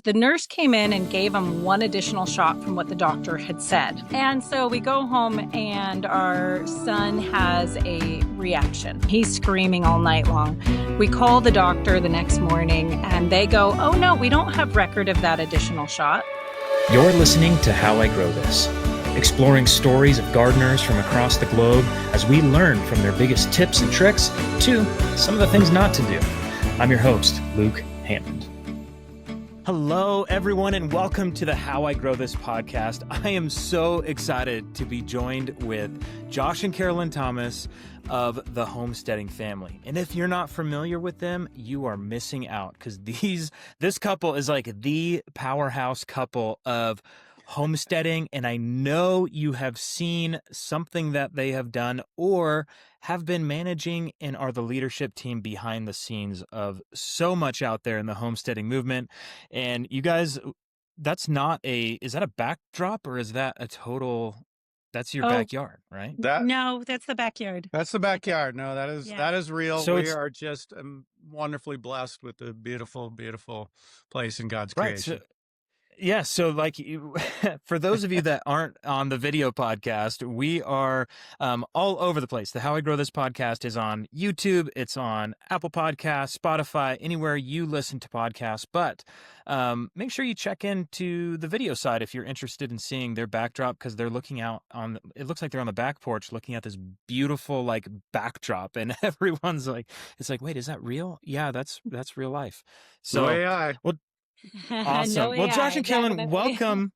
The nurse came in and gave him one additional shot from what the doctor had said. And so we go home and our son has a reaction. He's screaming all night long. We call the doctor the next morning and they go, "Oh no, we don't have record of that additional shot." You're listening to How I Grow This, exploring stories of gardeners from across the globe as we learn from their biggest tips and tricks to some of the things not to do. I'm your host, Luke Hammond. Hello, everyone, and welcome to the How I Grow This podcast. I am so excited to be joined with Josh and Carolyn Thomas of the homesteading family. And if you're not familiar with them, you are missing out because this couple is like the powerhouse couple of homesteading. And I know you have seen something that they have done or have been managing and are the leadership team behind the scenes of so much out there in the homesteading movement. And you guys, is that a backdrop or is that that's your backyard, right? No, that's the backyard. That's the backyard. No, that is real. So we are just wonderfully blessed with the beautiful, beautiful place in God's creation. Yeah, so for those of you that aren't on the video podcast, we are all over the place. The How I Grow This podcast is on YouTube, it's on Apple Podcasts, Spotify, anywhere you listen to podcasts. But make sure you check into the video side if you're interested in seeing their backdrop, because they're looking out it looks like they're on the back porch looking at this beautiful backdrop, and everyone's it's like, wait, is that real? Yeah, that's real life. So AI. Well, awesome. No Well, Josh and Carolyn, definitely.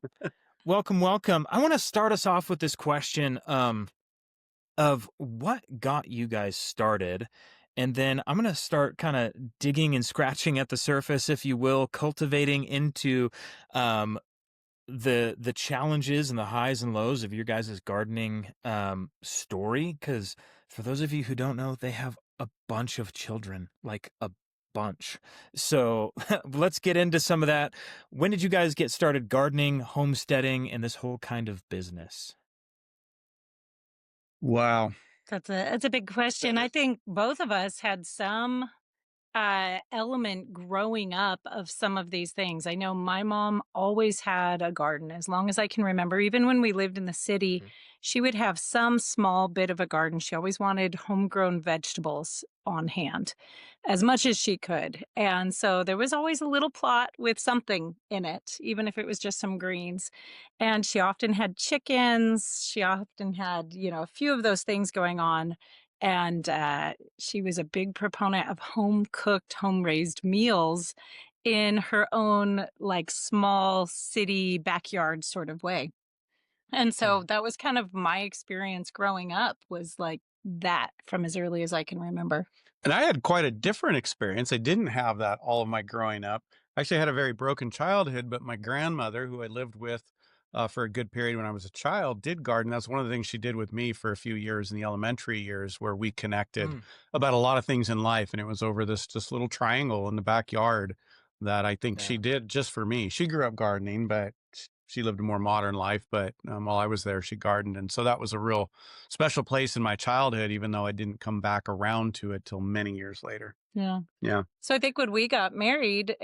welcome. I want to start us off with this question of what got you guys started. And then I'm going to start kind of digging and scratching at the surface, if you will, cultivating into the challenges and the highs and lows of your guys' gardening story. Because for those of you who don't know, they have a bunch of children, like a bunch. So let's get into some of that. When did you guys get started gardening, homesteading, and this whole kind of business? Wow. That's a big question. I think both of us had some element growing up of some of these things. I know my mom always had a garden as long as I can remember. Even when we lived in the city, she would have some small bit of a garden. She always wanted homegrown vegetables on hand as much as she could. And so there was always a little plot with something in it, even if it was just some greens. And she often had chickens. She often had, a few of those things going on. And she was a big proponent of home-cooked, home-raised meals in her own, small city backyard sort of way. And so that was kind of my experience growing up, was like that from as early as I can remember. And I had quite a different experience. I didn't have that all of my growing up. I actually had a very broken childhood, but my grandmother, who I lived with for a good period when I was a child, did garden. That's one of the things she did with me for a few years in the elementary years, where we connected about a lot of things in life. And it was over this little triangle in the backyard that I think she did just for me. She grew up gardening, but she lived a more modern life. But while I was there, she gardened. And so that was a real special place in my childhood, even though I didn't come back around to it till many years later. Yeah. Yeah. So I think when we got married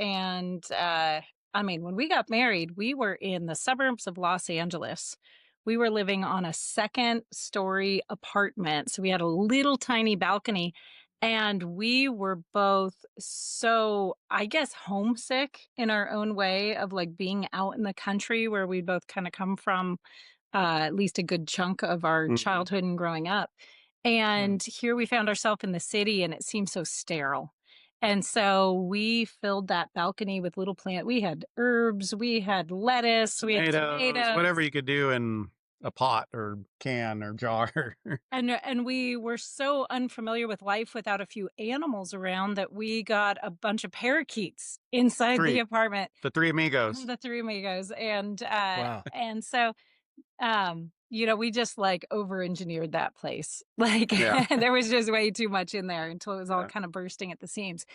when we got married, we were in the suburbs of Los Angeles. We were living on a second-story apartment. So we had a little tiny balcony. And we were both so, I guess, homesick in our own way of being out in the country, where we both kind of come from at least a good chunk of our childhood and growing up. And here we found ourselves in the city and it seemed so sterile. And so we filled that balcony with little plant. We had herbs, we had lettuce, we had tomatoes. Whatever you could do in a pot or can or jar. And we were so unfamiliar with life without a few animals around that we got a bunch of parakeets inside the apartment. The three amigos. The three amigos. And Wow. and so we just over-engineered that place. There was just way too much in there until it was all kind of bursting at the seams.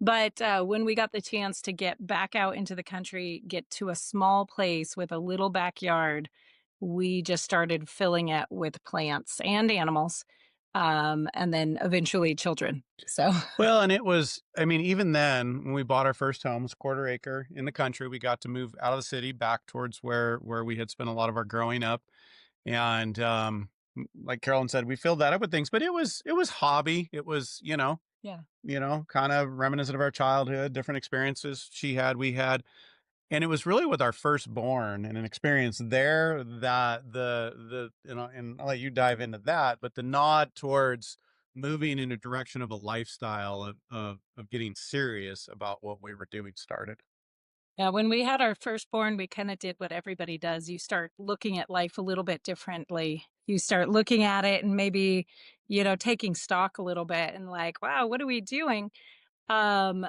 But when we got the chance to get back out into the country, get to a small place with a little backyard, we just started filling it with plants and animals. and then eventually children. So, Well, and it was, I mean, even then, when we bought our first home, it's a quarter acre in the country. We got to move out of the city back towards where we had spent a lot of our growing up. And like Carolyn said, we filled that up with things, but it was hobby. It was, yeah. kind of reminiscent of our childhood, different experiences she had, we had. And it was really with our firstborn and an experience there that and I'll let you dive into that, but the nod towards moving in a direction of a lifestyle of getting serious about what we were doing started. Yeah, when we had our firstborn, we kind of did what everybody does. You start looking at life a little bit differently. You start looking at it and maybe, taking stock a little bit and like, wow, what are we doing? Um,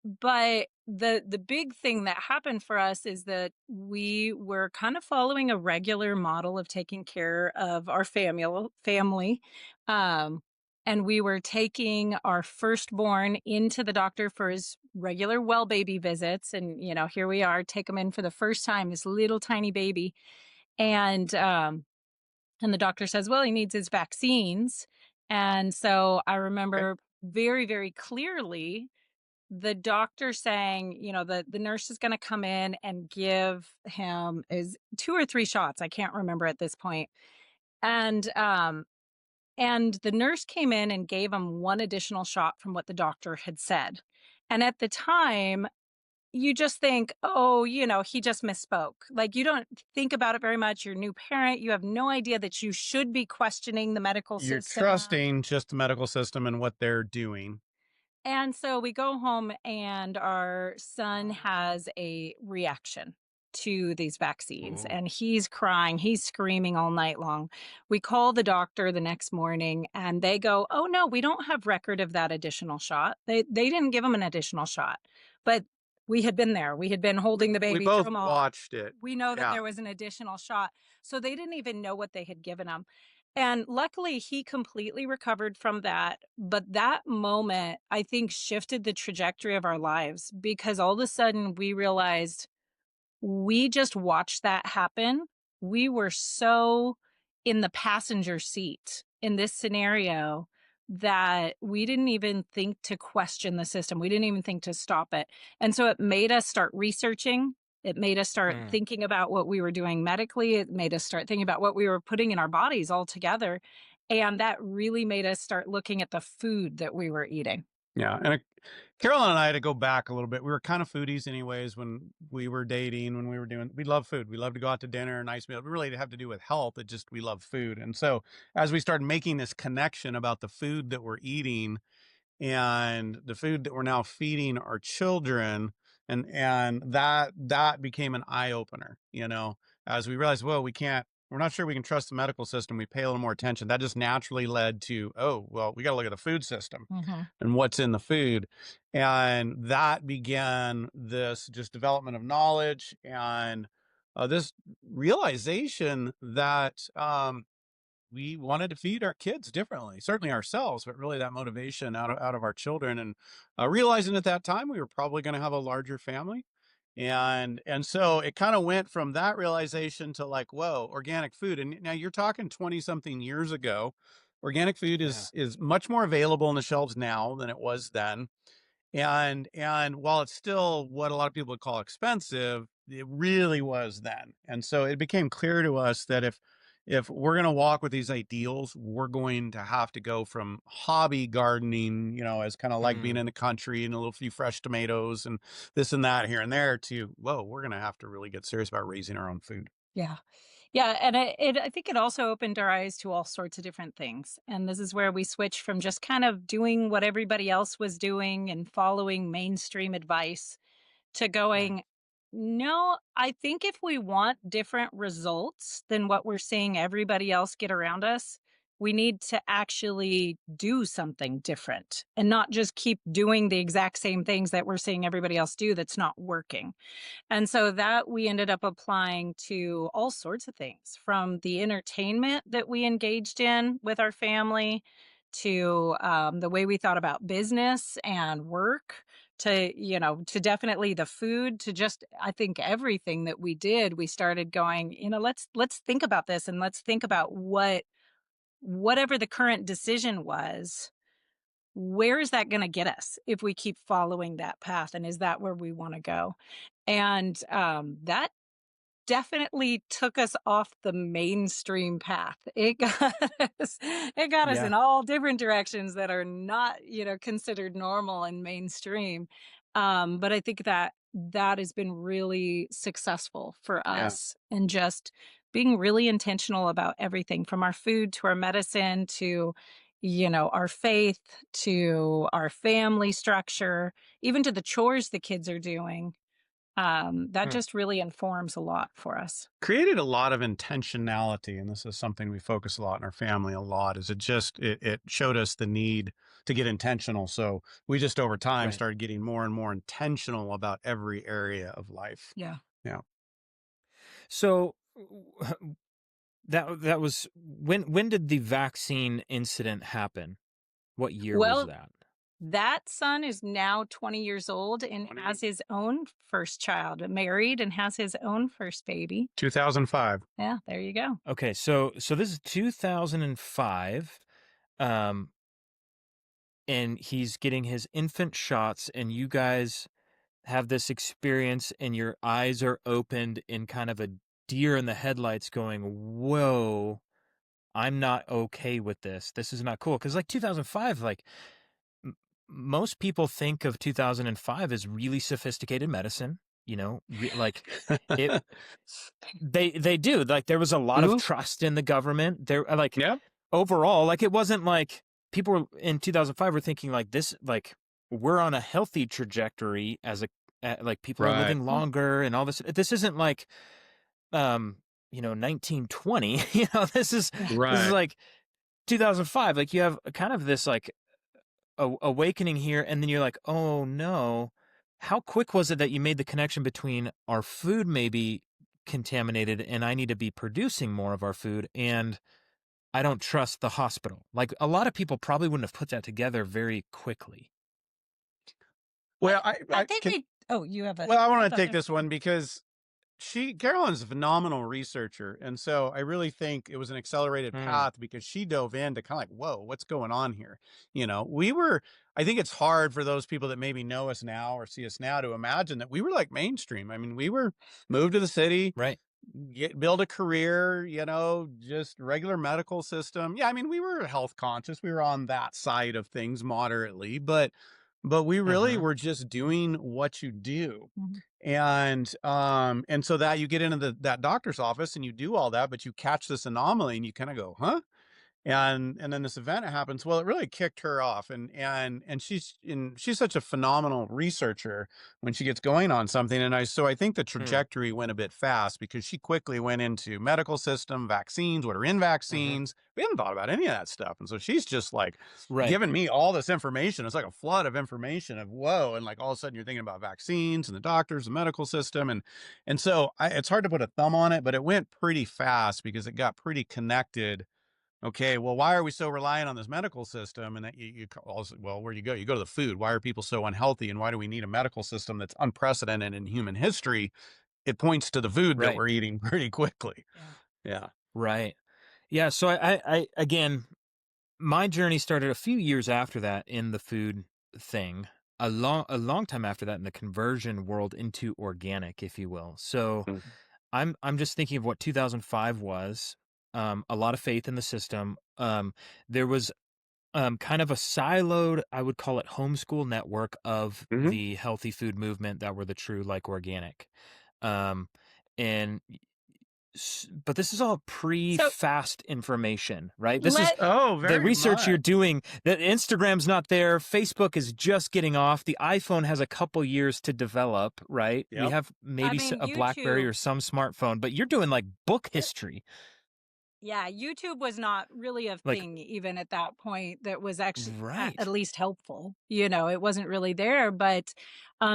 But the big thing that happened for us is that we were kind of following a regular model of taking care of our family. Um, and we were taking our firstborn into the doctor for his regular well baby visits. And, here we are, take him in for the first time, this little tiny baby. And and the doctor says, well, he needs his vaccines. And so I Okay. remember very, very clearly the doctor saying, the nurse is going to come in and give him is 2 or 3 shots. I can't remember at this point. And the nurse came in and gave him one additional shot from what the doctor had said. And at the time, you just think, oh, he just misspoke. Like you don't think about it very much. You're a new parent. You have no idea that you should be questioning the medical You're system. trusting just the medical system and what they're doing. And so we go home and our son has a reaction to these vaccines Oh. and he's crying, he's screaming all night long. We call the doctor the next morning and they go, "Oh no, we don't have record of that additional shot. They didn't give him an additional shot." But we had been there. We had been holding the We baby through both them all. watched it. We know that Yeah. there was an additional shot. So they didn't even know what they had given him. And luckily, he completely recovered from that. But that moment, I think, shifted the trajectory of our lives because all of a sudden we realized we just watched that happen. We were so in the passenger seat in this scenario that we didn't even think to question the system. We didn't even think to stop it. And so it made us start researching. It made us start Mm. thinking about what we were doing medically. It made us start thinking about what we were putting in our bodies altogether. And that really made us start looking at the food that we were eating. Yeah. And Carolyn and I, to go back a little bit, we were kind of foodies anyways when we were dating, when we were doing, we love food. We love to go out to dinner, nice meal. We really didn't have to do with health. It just, we love food. And so as we started making this connection about the food that we're eating and the food that we're now feeding our children, and that became an eye opener, as we realized, well, we're not sure we can trust the medical system. We pay a little more attention. That just naturally led to, oh, well, we got to look at the food system Mhm. and what's in the food. And that began this just development of knowledge and this realization that we wanted to feed our kids differently, certainly ourselves, but really that motivation out of our children. And realizing at that time we were probably going to have a larger family. And so it kind of went from that realization to like, whoa, organic food. And now you're talking 20 something years ago. Organic food Yeah. is much more available on the shelves now than it was then. And while it's still what a lot of people would call expensive, it really was then. And so it became clear to us that if we're going to walk with these ideals, we're going to have to go from hobby gardening, as kind of like being Mm. in the country and a little few fresh tomatoes and this and that here and there to, whoa, we're going to have to really get serious about raising our own food. Yeah. Yeah, and I think it also opened our eyes to all sorts of different things, and this is where we switched from just kind of doing what everybody else was doing and following mainstream advice to Right. going, "No, I think if we want different results than what we're seeing everybody else get around us, we need to actually do something different and not just keep doing the exact same things that we're seeing everybody else do that's not working." And so that we ended up applying to all sorts of things from the entertainment that we engaged in with our family to the way we thought about business and work to, to definitely the food to just, I think everything that we did, we started going, let's think about this and let's think about what whatever the current decision was, where is that gonna get us if we keep following that path, and is that where we wanna go? And, that definitely took us off the mainstream path. It got us Yeah. in all different directions that are not, considered normal and mainstream. But I think that that has been really successful for Yeah. us, and just being really intentional about everything from our food to our medicine to, our faith to our family structure, even to the chores the kids are doing. That Hmm. just really informs a lot for us. Created a lot of intentionality, and this is something we focus a lot in our family a lot, is it showed us the need to get intentional. So we just over time Right. started getting more and more intentional about every area of life. Yeah. Yeah. So that was when did the vaccine incident happen? What year was Well, that? that son is now 20 years old and 20 has his own first child, married and has his own first baby. 2005. Yeah, there you go. Okay, so this is 2005, um, and he's getting his infant shots, and you guys have this experience, and your eyes are opened in kind of a deer in the headlights, going, "Whoa, I'm not okay with this. This is not cool." Because like 2005, like most people think of 2005 as really sophisticated medicine. Like it they do. Like there was a lot of Mhm. trust in the government. There like Yeah. overall, like it wasn't like people were in 2005 were thinking like this, like we're on a healthy trajectory as like people are Right. living Mm. longer and all this. This isn't like 1920. This is Right. like 2005. Like you have kind of this like awakening here, and then you're like, oh no, how quick was it that you made the connection between our food may be contaminated and I need to be producing more of our food, and I don't trust the hospital? Like a lot of people probably wouldn't have put that together very quickly. I Well, I I think can, we Oh, you have a well, I I want to thought take there this one because Carolyn's a phenomenal researcher. And so I really think it was an accelerated Hmm. path because she dove into kind of like, whoa, what's going on here? I think it's hard for those people that maybe know us now or see us now to imagine that we were like mainstream. I mean, we were moved to the city, Right. build a career, just regular medical system. Yeah. I mean, we were health conscious. We were on that side of things moderately, but we really Mm-hmm. were just doing what you do. Mhm. And so that you get into that doctor's office and you do all that, but you catch this anomaly and you kind of go, huh? And then this event happens. Well, it really kicked her off, and she's such a phenomenal researcher when she gets going on something. So I think the Hmm. trajectory went a bit fast because she quickly went into medical system, vaccines, what are in Mm-hmm. vaccines. We hadn't thought about any of that stuff, and so she's just like Right. giving me all this information. It's like a flood of information of whoa, and like all of a sudden you're thinking about vaccines and the doctors, the medical system, and so it's hard to put a thumb on it, but it went pretty fast because it got pretty connected. Okay, well, why are we so reliant on this medical system? And that also, well, where you go? You go to the food. Why are people so unhealthy? And why do we need a medical system that's unprecedented in human history? It points to the food that Right. we're eating pretty quickly. Yeah. Yeah. Right. Yeah. So I again, my journey started a few years after that in the food thing, a long time after that in the conversion world into organic, if you will. So Mm. I'm just thinking of what 2005 was. A lot of faith in the system. There was kind of a siloed, I would call it, homeschool network of Hmm. the healthy food movement that were the true like organic. Um, and but this is all So pre-fast information, right? This is let Oh, the very research you're much. doing. That Instagram's not there, Facebook is just getting off, the iPhone has a couple years to develop, right? We Yep. have I maybe mean, a BlackBerry YouTube or some smartphone, but you're doing like book history. Yeah, YouTube was not really a Like, thing even at that point that was actually at right. least helpful. It wasn't really there, but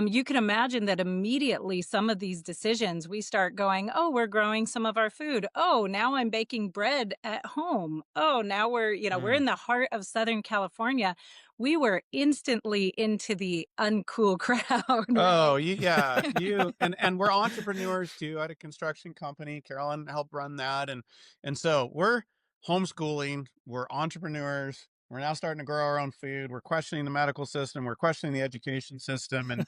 you can imagine that immediately some of these decisions we start going, oh, we're growing some of our food. Oh, now I'm baking bread at home. Oh, now we're Mm, in the heart of Southern California. We were instantly into the uncool crowd, Oh, right? yeah, and we're entrepreneurs too. I had a construction company. Carolyn helped run that, and so homeschooling, we're entrepreneurs, we're now starting to grow our own food, we're questioning the medical system, we're questioning the education system, and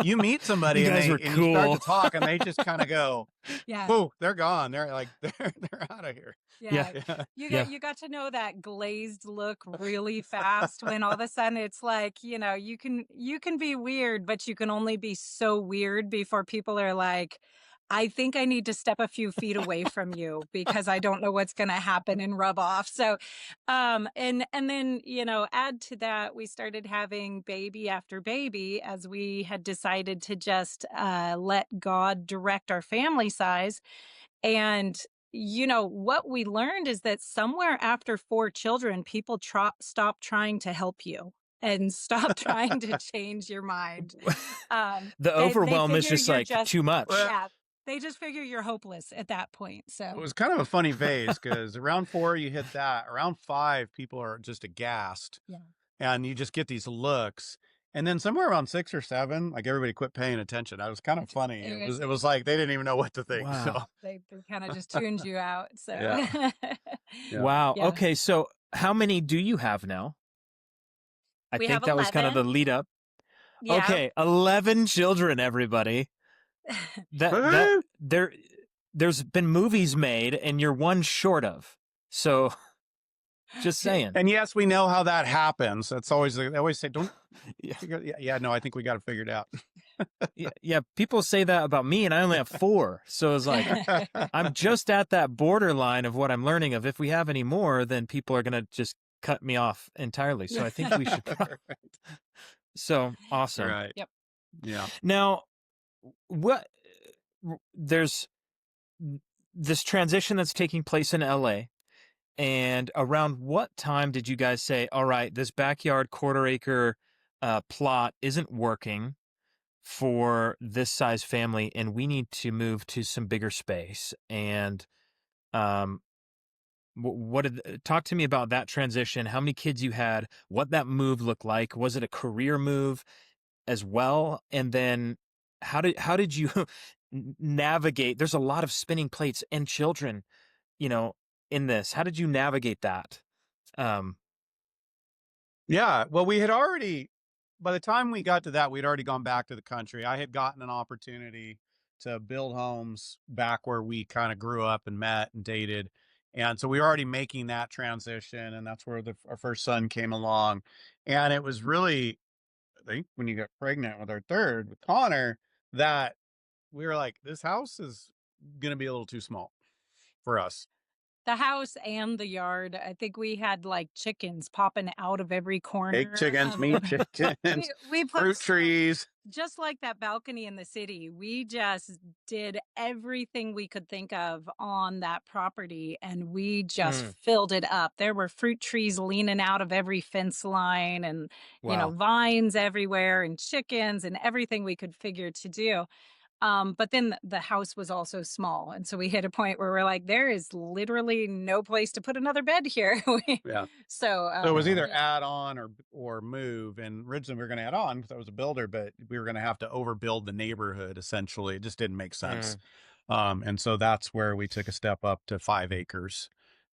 you meet You somebody and guys they were and you start to cool. talk and they just kind of go, Yeah. "Whoa, they're gone. They're like they're out of here." Yeah. Yeah. Yeah. Yeah. You got to know that glazed look really fast when all of a sudden it's like, you can be weird, but you can only be so weird before people are like, I think I need to step a few feet away from you because I don't know what's going to happen and rub off. So, and then, add to that, we started having baby after baby as we had decided to just let God direct our family size. And what we learned is that somewhere after 4 children, people stop trying to help you and stop trying to change your mind. The They overwhelm is figure just you're like just too much. Well, yeah, they just figure you're hopeless at that point. it So, was kind of a funny phase because around 4 you hit that. Around 5 people are just aghast yeah. and you just get these looks. And then somewhere around 6 or 7, like everybody quit paying attention. That was kind of funny. It It was was like they didn't even know what to think. So Wow. they kind of just tuned you out. So, yeah. Yeah. Wow. yeah. Okay, so how many do you have now? I We have think that was kind of the 11. lead up. Yeah. Okay, 11 children, everybody. That Woohoo! there's been movies made and you're one short of. So just saying. And yes, we know how that happens. That's always they always say, "Don't Yeah, figure." Yeah, yeah, no, I think we got it figured out. yeah, people say that about me and I only have 4. So it's like I'm just at that borderline of what I'm learning of if we have any more, then people are going to just cut me off entirely. So I think we should So awesome. Right. Yep. Yeah. Now, what there's this transition that's taking place in LA, and around what time did you guys say, all right, this backyard quarter acre plot isn't working for this size family and we need to move to some bigger space? And um what did talk to me about that transition, how many kids you had, what that move looked like, was it a career move as well? And then how did you navigate? There's a lot of spinning plates and children, you know, in this. How did you navigate that? Um, Yeah. Well, we had already, by the time we got to that, we'd already gone back to the country. I had gotten an opportunity to build homes back where we kind of grew up and met and dated. And so we were already making that transition. And that's where our first son came along. And it was really, I think, when you got pregnant with our third, with Connor, that we were like, this house is going to be a little too small for us. The house and the yard. I think we had like chickens popping out of every Egg corner chickens, of meat chickens, we put fruit trees. just like that balcony in the city. We just did everything we could think of on that property and we just mm, filled it up. There were fruit trees leaning out of every fence line and wow. vines everywhere and chickens and everything we could figure to do. But then the house was also small. And so we hit a point where we're like, there is literally no place to put another bed here. Yeah. So, So it was either yeah. add on or move. And originally we were going to add on because I was a builder, but we were going to have to overbuild the neighborhood. Essentially, it just didn't make sense. Mm, And so that's where we took a step up to 5 acres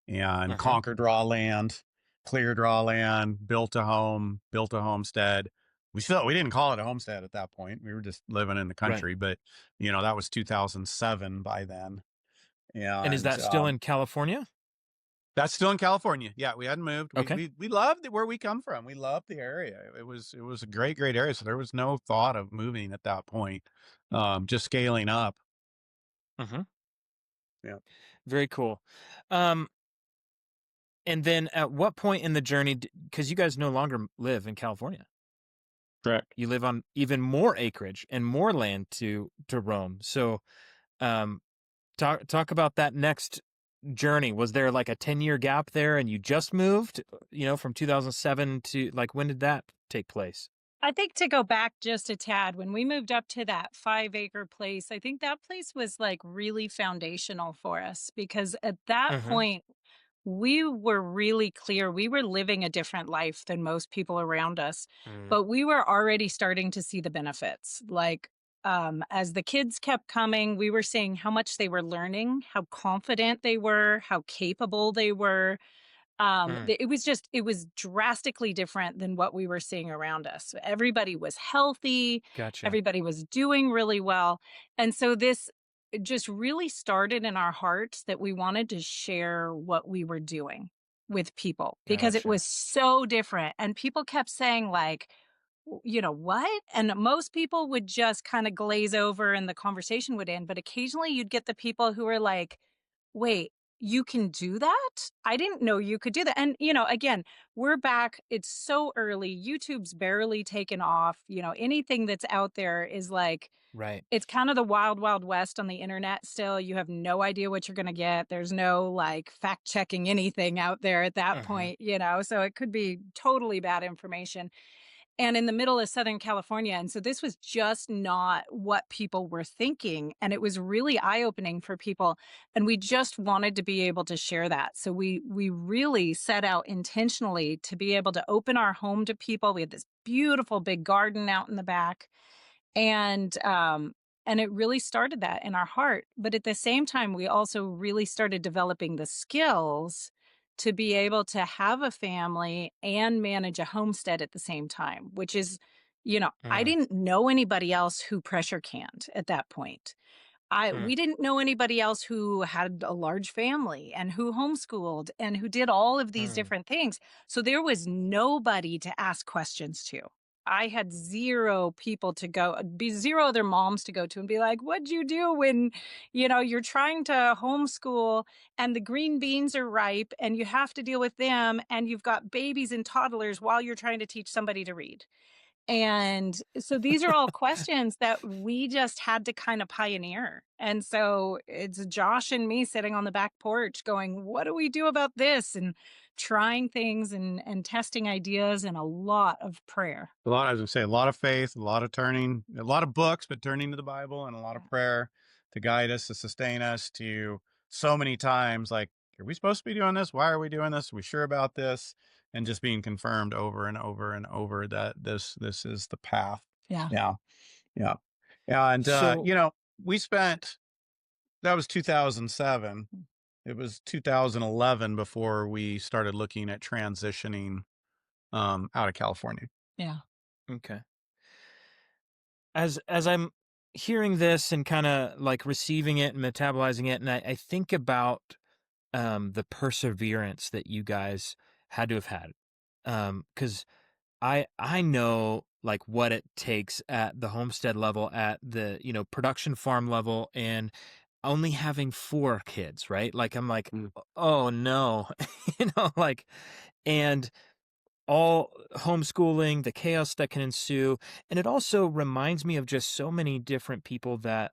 and mhm, conquered raw land, cleared raw land, built a home, built a homestead. We didn't call it a homestead at that point. We were just living in the right. country, but that was 2007 by then. And is And that still in California? that's still in California. Yeah, we hadn't moved. We Okay. we we loved where we come from. We loved the area. It was a great area. So there was no thought of moving at that point. Just scaling up. Hmm. Yeah. Very cool. Um, and then at what point in the journey, because you guys no longer live in California, Correct. you live on even more acreage and more land to roam. So, um, talk about that next journey. Was there like a 10-year gap there and you just moved, from 2007 to like, when did that take place? I think to go back just a tad, when we moved up to that 5 acre place, I think that place was like really foundational for us because at that Hmm. point, we were really clear we were living a different life than most people around us, Mm, but we were already starting to see the benefits. Like, as the kids kept coming, we were seeing how much they were learning, how confident they were, how capable they were. Mm, It was drastically different than what we were seeing around us. Everybody was healthy, gotcha. everybody was doing really well. And so this just really started in our hearts that we wanted to share what we were doing with people because it Gotcha. was so different. And people kept saying, like, what? And most people would just kind of glaze over and the conversation would end. But occasionally you'd get the people who are like, wait, you can do that? I didn't know you could do that. And, again, we're back. It's so early. YouTube's barely taken off. Anything that's out there is like, Right. it's kind of the wild, wild west on the internet still. You have no idea what you're going to get. There's no like fact checking anything out there at that Uh-huh. point. So it could be totally bad information and in the middle of Southern California. And so this was just not what people were thinking. And it was really eye opening for people. And we just wanted to be able to share that. So we really set out intentionally to be able to open our home to people. We had this beautiful big garden out in the back. And it really started that in our heart. But at the same time, we also really started developing the skills to be able to have a family and manage a homestead at the same time, which is, I Mm, didn't know anybody else who pressure canned at that point. mm, We didn't know anybody else who had a large family and who homeschooled and who did all of these mm. different things. So there was nobody to ask questions to. I had zero people to go, be zero other moms to go to and be like, what'd you do when, you're trying to homeschool and the green beans are ripe and you have to deal with them and you've got babies and toddlers while you're trying to teach somebody to read. And so these are all questions that we just had to kind of pioneer. And so it's Josh and me sitting on the back porch going, what do we do about this? And trying things and testing ideas and a lot of prayer. A lot, as I say, a lot of faith, a lot of turning, a lot of books, but turning to the Bible and a lot of Yeah. prayer to guide us, to sustain us, to so many times like, are we supposed to be doing this? Why are we doing this? Are we sure about this? And just being confirmed over and over and over that this is the path. Yeah. Yeah. Yeah. And So, we spent that was 2007. It was 2011 before we started looking at transitioning out of California. Yeah. okay. As I'm hearing this and kind of like receiving it and metabolizing it, and I think about the perseverance that you guys had to have had. Because I know like what it takes at the homestead level, at the production farm level, and only having 4 kids, right? Like I'm like, Mm. oh no, like, and all homeschooling, the chaos that can ensue, and it also reminds me of just so many different people that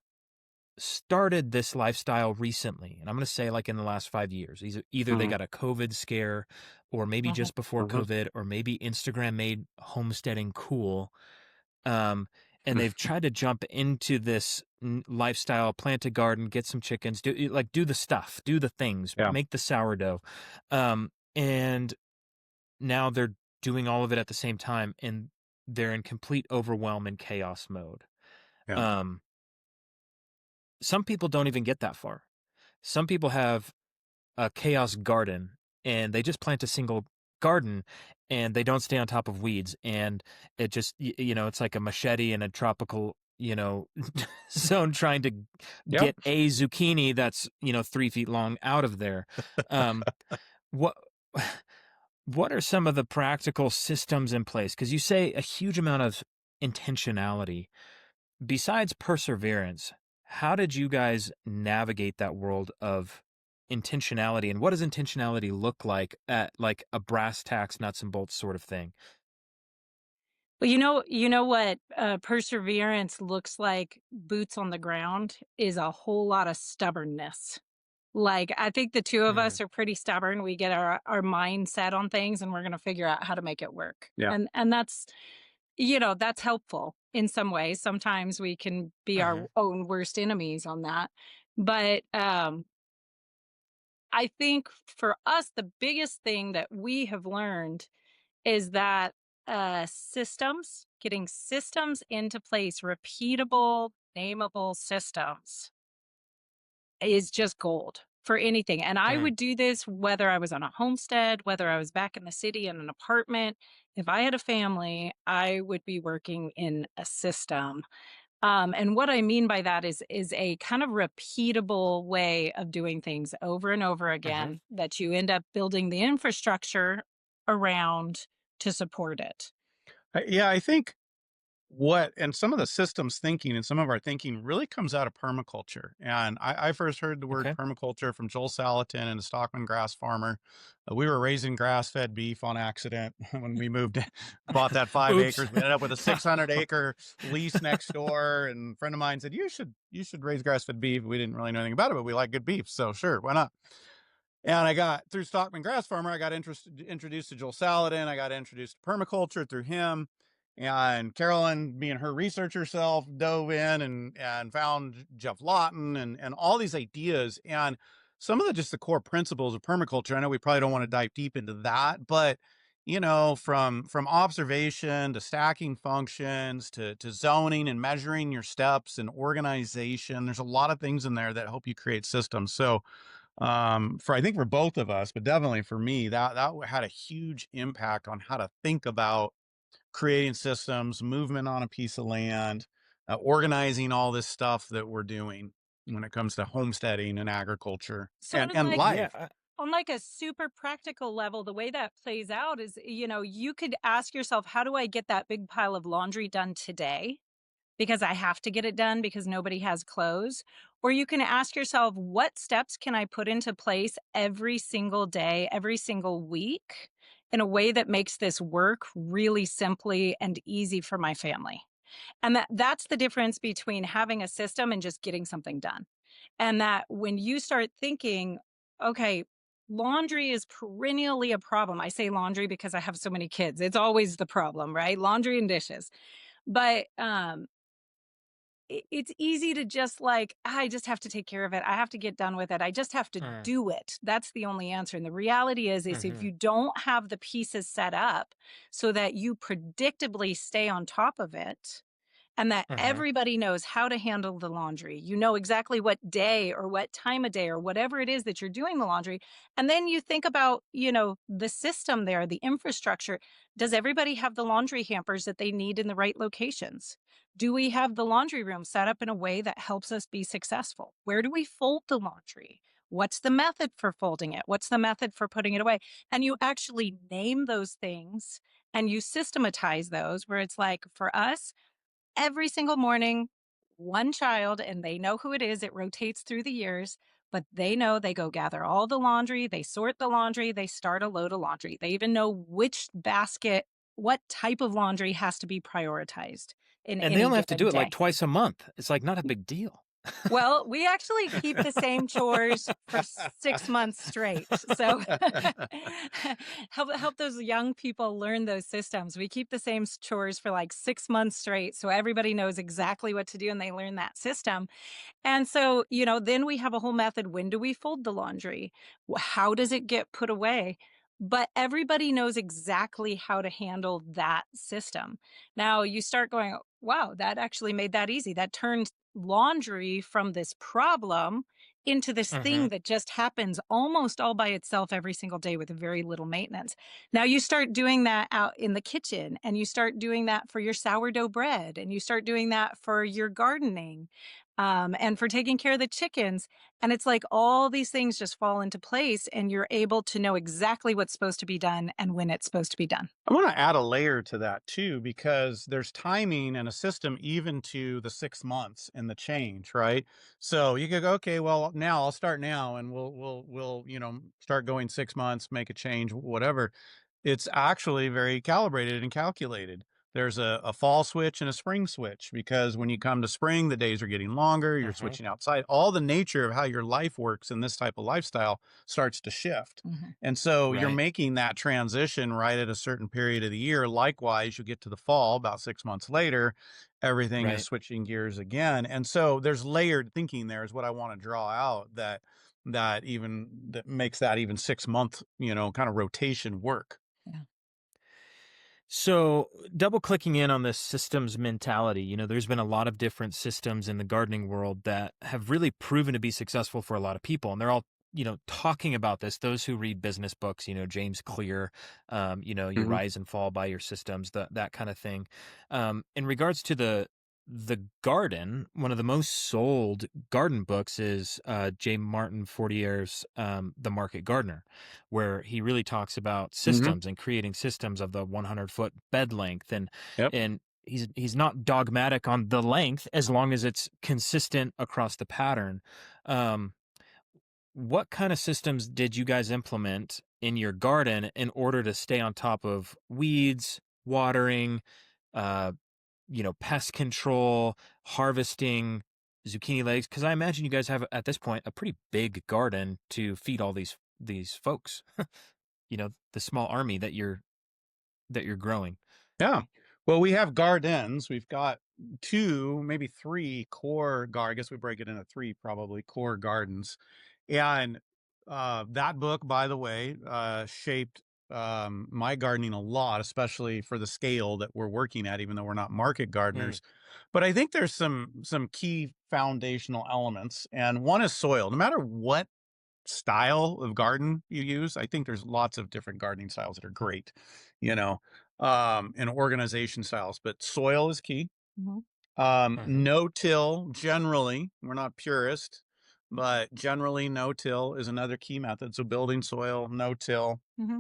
started this lifestyle recently, and I'm going to say like in the last 5 years. Either they Mhm. got a COVID scare, or maybe Mhm. just before Mhm. COVID, or maybe Instagram made homesteading cool. Um, and they've tried to jump into this lifestyle, plant a garden, get some chickens, do the stuff, do the things, Yeah. make the sourdough. And now they're doing all of it at the same time, and they're in complete overwhelm and chaos mode. Yeah. Um, some people don't even get that far. Some people have a chaos garden and they just plant a single garden and they don't stay on top of weeds, and it just it's like a machete in a tropical zone trying to Yep. get a zucchini that's 3 feet long out of there. um what what are some of the practical systems in place, because you say a huge amount of intentionality? Besides perseverance, how did you guys navigate that world of intentionality, and what does intentionality look like at like a brass tacks, nuts and bolts sort of thing? Well, you know what perseverance looks like boots on the ground is a whole lot of stubbornness. Like, I think the 2 of Mm, us are pretty stubborn. We get our mind set on things, and we're gonna figure out how to make it work. Yeah. And that's helpful in some ways. Sometimes we can be our uh-huh. own worst enemies on that. But, I think for us, the biggest thing that we have learned is that, getting systems into place, repeatable nameable systems is just gold for anything. And I Mm. would do this whether I was on a homestead, whether I was back in the city in an apartment. If I had a family, I would be working in a system. And what I mean by that is a kind of repeatable way of doing things over and over Mhm. again that you end up building the infrastructure around to support it. Yeah, I think what and some of the systems thinking and some of our thinking really comes out of permaculture. And I first heard the word Okay. permaculture from Joel Salatin and a Stockman grass farmer. We were raising grass-fed beef on accident when we moved, bought that 5 acres. Oops. We ended up with a 600-acre lease next door. And a friend of mine said, you should raise grass-fed beef. We didn't really know anything about it, but we like good beef. So sure, why not? And I got through Stockman Grass Farmer, I got introduced to Joel Salatin. I got introduced to permaculture through him. And Carolyn, being her research herself, dove in and found Jeff Lawton and all these ideas. And some of the just the core principles of permaculture. I know we probably don't want to dive deep into that, but from observation to stacking functions to zoning and measuring your steps and organization, there's a lot of things in there that help you create systems. So for I think for both of us, but definitely for me, that had a huge impact on how to think about creating systems, movement on a piece of land, organizing all this stuff that we're doing when it comes to homesteading and agriculture So and on like Yeah. life. on like a super practical level, the way that plays out is, you could ask yourself, how do I get that big pile of laundry done today? Because I have to get it done because nobody has clothes. Or you can ask yourself, what steps can I put into place every single day, every single week in a way that makes this work really simply and easy for my family? And that's the difference between having a system and just getting something done. And that when you start thinking, okay, laundry is perennially a problem. I say laundry because I have so many kids. It's always the problem, right? Laundry and dishes. But it's easy to just like, I just have to take care of it. I have to get done with it. I just have to Mm. do it. That's the only answer. And the reality is if Mhm. you don't have the pieces set up so that you predictably stay on top of it, and that Mhm. everybody knows how to handle the laundry. You know exactly what day or what time of day or whatever it is that you're doing the laundry. And then you think about, the system there, the infrastructure. Does everybody have the laundry hampers that they need in the right locations? Do we have the laundry room set up in a way that helps us be successful? Where do we fold the laundry? What's the method for folding it? What's the method for putting it away? And you actually name those things and you systematize those where it's like for us, every single morning, one child, and they know who it is. It rotates through the years, but they know they go gather all the laundry, they sort the laundry, they start a load of laundry. They even know which basket, what type of laundry has to be prioritized in And they any only have to given do it like day. twice a month. It's like not a big deal. Well, we actually keep the same chores for 6 months straight. So help those young people learn those systems. We keep the same chores for like 6 months straight, so everybody knows exactly what to do and they learn that system. And so, then we have a whole method. When do we fold the laundry? How does it get put away? But everybody knows exactly how to handle that system. Now you start going, wow, that actually made that easy. That turned laundry from this problem into this thing Mhm. that just happens almost all by itself every single day with very little maintenance. Now you start doing that out in the kitchen and you start doing that for your sourdough bread and you start doing that for your gardening and for taking care of the chickens. And it's like all these things just fall into place, and you're able to know exactly what's supposed to be done and when it's supposed to be done. I want to add a layer to that too, because there's timing and a system even to the 6 months and the change, right? So you could go, okay, well, now I'll start now and we'll, start going 6 months, make a change, whatever. It's actually very calibrated and calculated. There's a fall switch and a spring switch because when you come to spring, the days are getting longer, you're Mhm. switching outside. All the nature of how your life works in this type of lifestyle starts to shift. Mhm. And so you're Right. making that transition right at a certain period of the year. Likewise, you get to the fall about 6 months later, everything is Right. switching gears again. And so there's layered thinking there is what I want to draw out that makes that even 6 month, kind of rotation work. Yeah. So, double clicking in on this systems mentality, there's been a lot of different systems in the gardening world that have really proven to be successful for a lot of people. And they're all, talking about this. Those who read business books, James Clear, you Hmm. rise and fall by your systems, that kind of thing. In regards to the garden, one of the most sold garden books is J. Martin Fortier's The Market Gardener, where he really talks about Hmm. systems and creating systems of the 100-foot bed length, and Yep. and he's not dogmatic on the length as long as it's consistent across the pattern. Um, what kind of systems did you guys implement in your garden in order to stay on top of weeds, watering, uh, pest control, harvesting zucchini legs? Because I imagine you guys have at this point a pretty big garden to feed all these folks. The small army that you're growing. Yeah. Well, we have gardens. We've got two, maybe three core I guess we break it into three probably core gardens. And that book, by the way, shaped my gardening a lot, especially for the scale that we're working at, even though we're not market Mm, gardeners. But I think there's some key foundational elements, and one is soil. No matter what style of garden you use. I think there's lots of different gardening styles that are great, you know, and organization styles, but soil is key. Mhm, mhm, No-till, generally, we're not purist, but generally no-till is another key method. So building soil, no-till. mhm.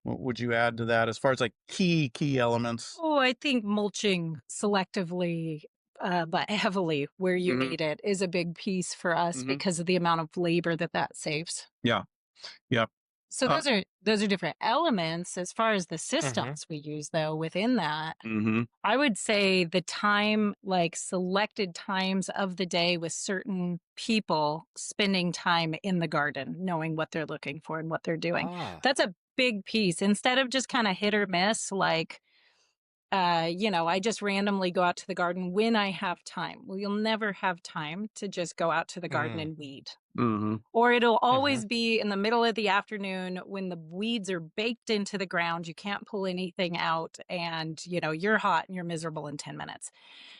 What would you add to that as far as like key elements? Oh, I think mulching selectively, but heavily where you Hmm. need it is a big piece for us Hmm. because of the amount of labor that saves. Yeah. Yep. So Uh, those are different elements. As far as the mhm, systems we use, though, within that, hmm. I would say the time, like selected times of the day with certain people spending time in the garden, knowing what they're looking for and what they're doing. ah, That's a big piece. Instead of just kind of hit or miss, like, I just randomly go out to the garden when I have time. Well, you'll never have time to just go out to the garden mm, and weed. Hmm. Or it'll mhm, always be in the middle of the afternoon when the weeds are baked into the ground. You can't pull anything out and, you're hot and you're miserable in 10 minutes.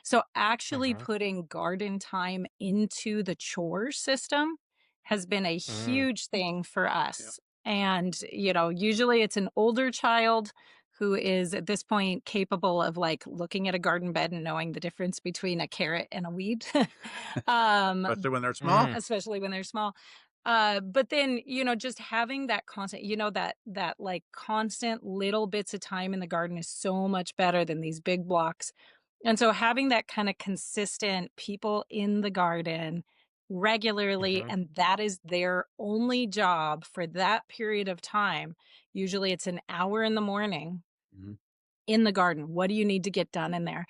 So actually mhm, putting garden time into the chore system has been a mm, huge thing for Yeah. us. And, usually it's an older child who is at this point capable of like looking at a garden bed and knowing the difference between a carrot and a weed. Especially when they're small. mm, Especially when they're small. But then, just having that constant, that like constant little bits of time in the garden is so much better than these big blocks. And so having that kind of consistent people in the garden regularly, mhm, and that is their only job for that period of time. Usually it's an hour in the morning Mhm. in the garden. What do you need to get done in there?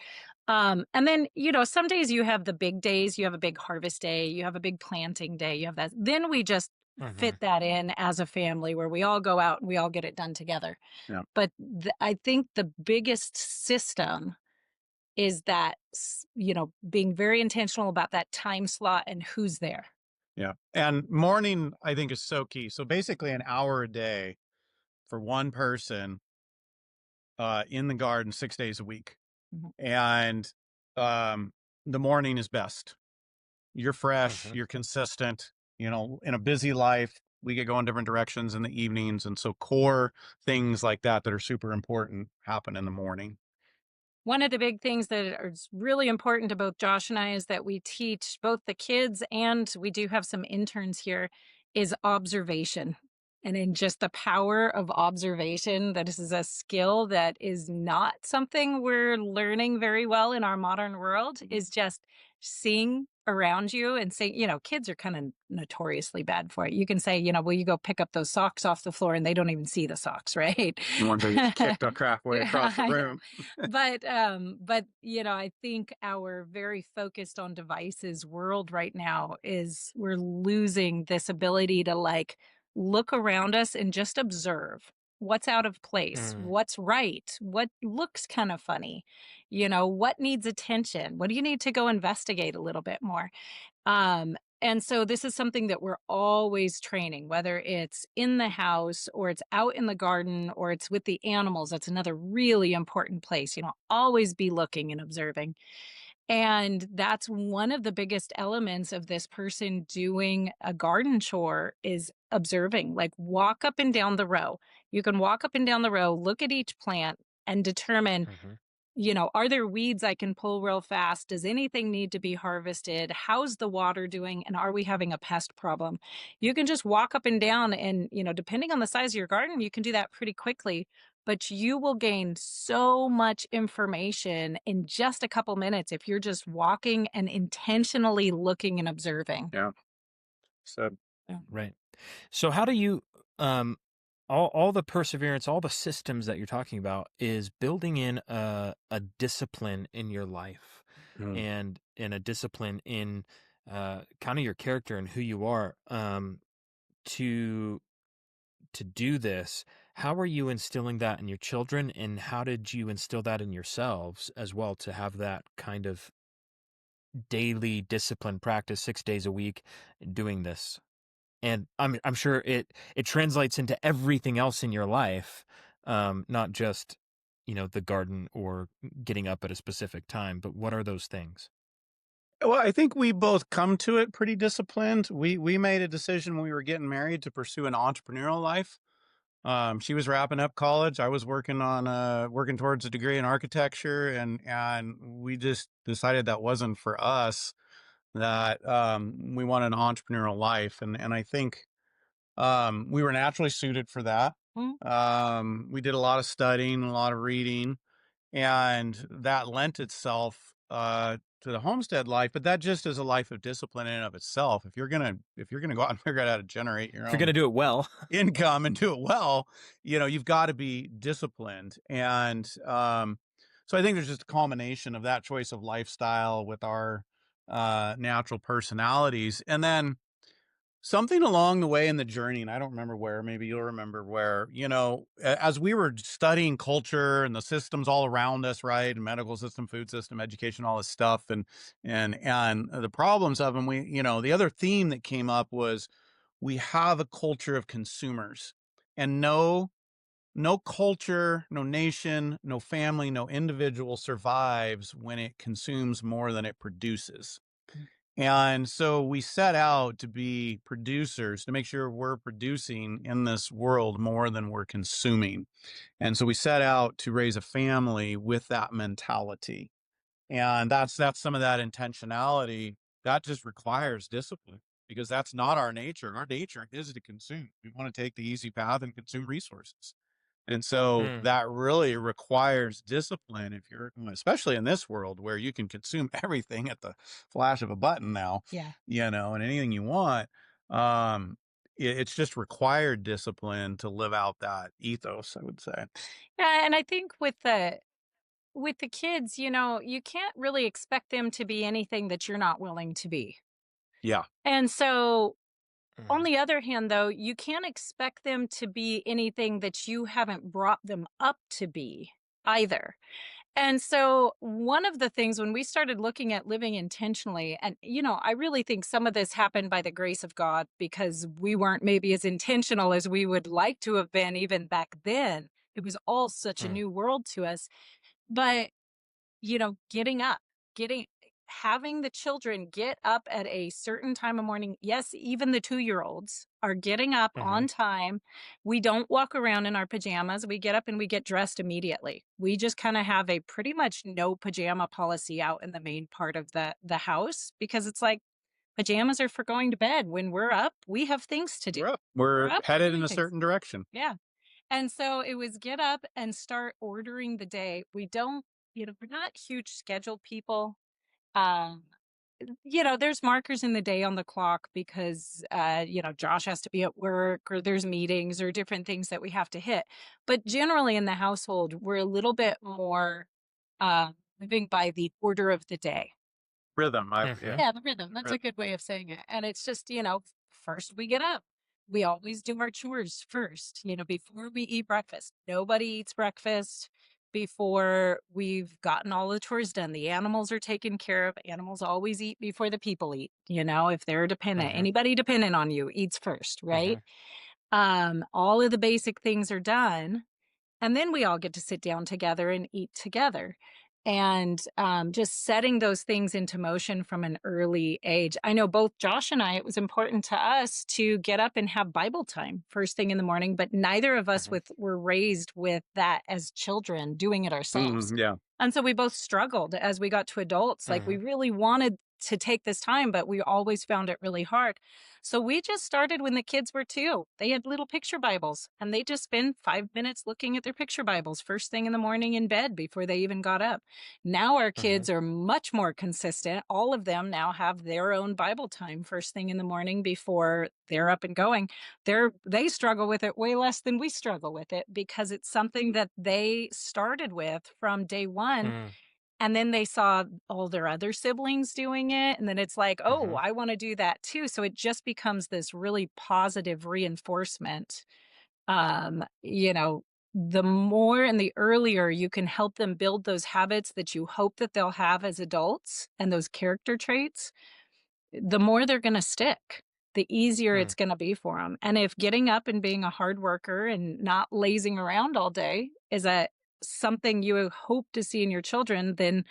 And then, some days you have the big days, you have a big harvest day, you have a big planting day, you have that. Then we just fit mhm, that in as a family where we all go out and we all get it done together. Yeah. But I think the biggest system is that, being very intentional about that time slot and who's there. Yeah. And morning, I think, is so key. So basically, an hour a day for one person in the garden 6 days a week. Mhm. And um, the morning is best. You're fresh, mhm. you're consistent. In a busy life, we get going different directions in the evenings. And so, core things like that are super important happen in the morning. One of the big things that is really important to both Josh and I is that we teach both the kids and we do have some interns here is observation. And in just the power of observation, that this is a skill that is not something we're learning very well in our modern world, is just seeing around you and saying, kids are kind of notoriously bad for it. You can say, will you go pick up those socks off the floor and they don't even see the socks, right? The ones that get kicked halfway across the I know. room. But I think our very focused on devices world right now is we're losing this ability to like look around us and just observe what's out of place, Mm, what's right, what looks kind of funny, what needs attention, what do you need to go investigate a little bit more. And so this is something that we're always training, whether it's in the house or it's out in the garden or it's with the animals. That's another really important place. Always be looking and observing. And that's one of the biggest elements of this person doing a garden chore is observing. Like, walk up and down the row. You can walk up and down the row, look at each plant and determine, Hmm. are there weeds I can pull real fast? Does anything need to be harvested? How's the water doing? And are we having a pest problem? You can just walk up and down and, depending on the size of your garden, you can do that pretty quickly, but you will gain so much information in just a couple minutes if you're just walking and intentionally looking and observing. Yeah. So Yeah. Right. So how do you um all the perseverance, all the systems that you're talking about is building in a discipline in your life mm. and a discipline in kind of your character and who you are to do this. How are you instilling that in your children, and how did you instill that in yourselves as well to have that kind of daily discipline practice 6 days a week doing this? And I'm sure it translates into everything else in your life, not just, the garden or getting up at a specific time, but what are those things? Well, I think we both come to it pretty disciplined. We made a decision when we were getting married to pursue an entrepreneurial life. She was wrapping up college. I was working towards a degree in architecture, and we just decided that wasn't for us. That we wanted an entrepreneurial life, and I think we were naturally suited for that. Mm. We did a lot of studying, a lot of reading, and that lent itself to the homestead life. But that just is a life of discipline in and of itself. If you're gonna go out and figure out how to generate your If you're going to own do it well. income and do it well, you've got to be disciplined. And so I think there's just a combination of that choice of lifestyle with our natural personalities, and then something along the way in the journey, and I don't remember where, maybe you'll remember where, as we were studying culture and the systems all around us, right? And medical system, food system, education, all this stuff, and the problems of them, the other theme that came up was we have a culture of consumers, and no culture, no nation, no family, no individual survives when it consumes more than it produces. And so we set out to be producers to make sure we're producing in this world more than we're consuming. And so we set out to raise a family with that mentality. And that's some of that intentionality that just requires discipline, because that's not our nature. Our nature is to consume. We want to take the easy path and consume resources. And so Mm. that really requires discipline if you're, especially in this world where you can consume everything at the flash of a button now, Yeah. and anything you want. Um, it's just required discipline to live out that ethos, I would say. Yeah, and I think with the kids, you can't really expect them to be anything that you're not willing to be. Yeah. And so, on Mhm. the other hand, though, you can't expect them to be anything that you haven't brought them up to be either. And so, one of the things when we started looking at living intentionally, and, I really think some of this happened by the grace of God because we weren't maybe as intentional as we would like to have been even back then. It was all such a Mm. new world to us. But getting up, getting having the children get up at a certain time of morning. Yes, even the 2-year-olds are getting up on Mhm. time. We don't walk around in our pajamas. We get up and we get dressed immediately. We just kind of have a pretty much no pajama policy out in the main part of the house because it's like pajamas are for going to bed. When we're up, we have things to do. We're up. We're We're up, we're headed in doing a things. certain direction. Yeah. And so it was get up and start ordering the day. We don't, we're not huge schedule people. Um, there's markers in the day on the clock because, Josh has to be at work or there's meetings or different things that we have to hit. But generally in the household, we're a little bit more uh, living by the order of the day. Rhythm. Yeah. Mhm. Yeah, the rhythm. That's a good way of saying it. And it's just, first we get up. We always do our chores first, before we eat breakfast. Nobody eats breakfast before we've gotten all the chores done. The animals are taken care of. Animals always eat before the people eat. If they're dependent, Hmm. anybody dependent on you eats first, Hmm. right? All of the basic things are done. And then we all get to sit down together and eat together. And just setting those things into motion from an early age. I know both Josh and I, it was important to us to get up and have Bible time first thing in the morning, but neither of us Hmm. were raised with that as children, doing it ourselves. Yeah. And so we both struggled as we got to adults. Like we Hmm. really wanted to take this time, but we always found it really hard. So we just started when the kids were 2. They had little picture Bibles and they just spend 5 minutes looking at their picture Bibles first thing in the morning in bed before they even got up. Now our Hmm. kids are much more consistent. All of them now have their own Bible time first thing in the morning before they're up and going. They struggle with it way less than we struggle with it because it's something that they started with from day one, Hmm. and then they saw all their other siblings doing it. And then it's like, oh, Hmm. I want to do that too. So it just becomes this really positive reinforcement. Um, you know, the more and the earlier you can help them build those habits that you hope that they'll have as adults and those character traits, the more they're going to stick, the easier Hmm. it's going to be for them. And if getting up and being a hard worker and not lazing around all day is a something you hope to see in your children, then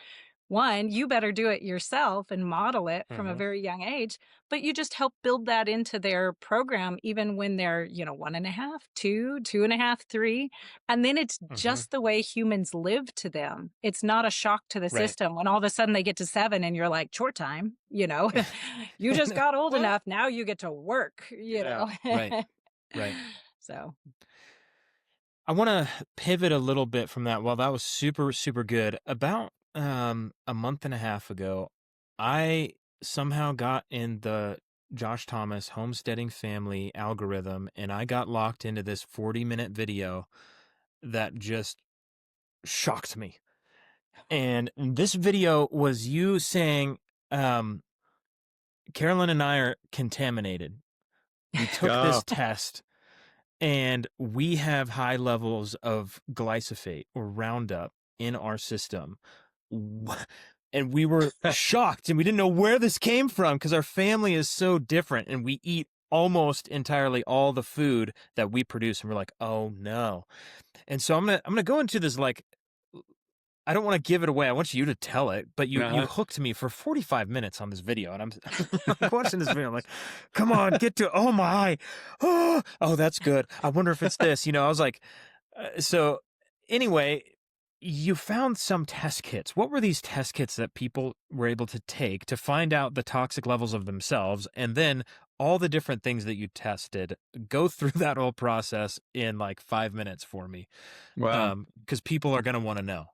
one, you better do it yourself and model it from a Hmm. very young age, but you just help build that into their program, even when they're, 1.5, 2, 2.5, 3. And then it's Hmm. just the way humans live to them. It's not a shock to the Right. system when all of a sudden they get to 7 and you're like, chore time, you just got old Well, enough. Now you get to work, Yeah. right. Right. So, I want to pivot a little bit from that. Well, that was super, super good. About a month and a half ago, I somehow got in the Josh Thomas homesteading family algorithm and I got locked into this 40-minute video that just shocked me. And this video was you saying, um, Carolyn and I are contaminated. We took Oh, this test and we have high levels of glyphosate or Roundup in our system. And we were shocked and we didn't know where this came from because our family is so different and we eat almost entirely all the food that we produce. And we're like, oh no. And so I'm gonna go into this like I don't want to give it away. I want you to tell it, but you uh-huh. hooked me for 45 minutes on this video, and I'm like watching this video. I'm like, come on, get to oh my, oh that's good. I wonder if it's this. I was like, so anyway, you found some test kits. What were these test kits that people were able to take to find out the toxic levels of themselves, and then all the different things that you tested? Go through that whole process in like 5 minutes for me, Wow. because people are going to want to know.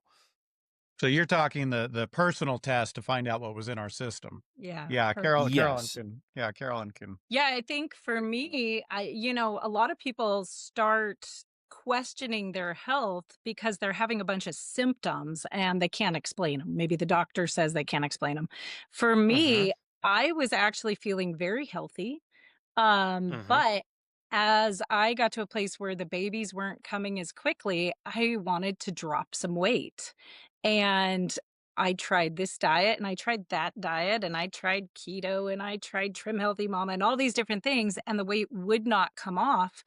So you're talking the personal test to find out what was in our system. yeah, Yeah, Carolyn Yes. can. Yeah, Carolyn can. Yeah, I think for me, a lot of people start questioning their health because they're having a bunch of symptoms and they can't explain them. Maybe the doctor says they can't explain them. For Mhm. me, I was actually feeling very healthy. Mhm. But as I got to a place where the babies weren't coming as quickly, I wanted to drop some weight. And I tried this diet and I tried that diet and I tried keto and I tried Trim Healthy Mama and all these different things, and the weight would not come off.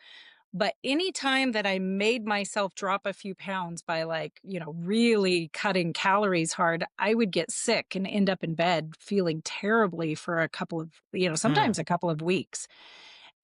But anytime that I made myself drop a few pounds by really cutting calories hard, I would get sick and end up in bed feeling terribly for a couple of, Mm. sometimes a couple of weeks.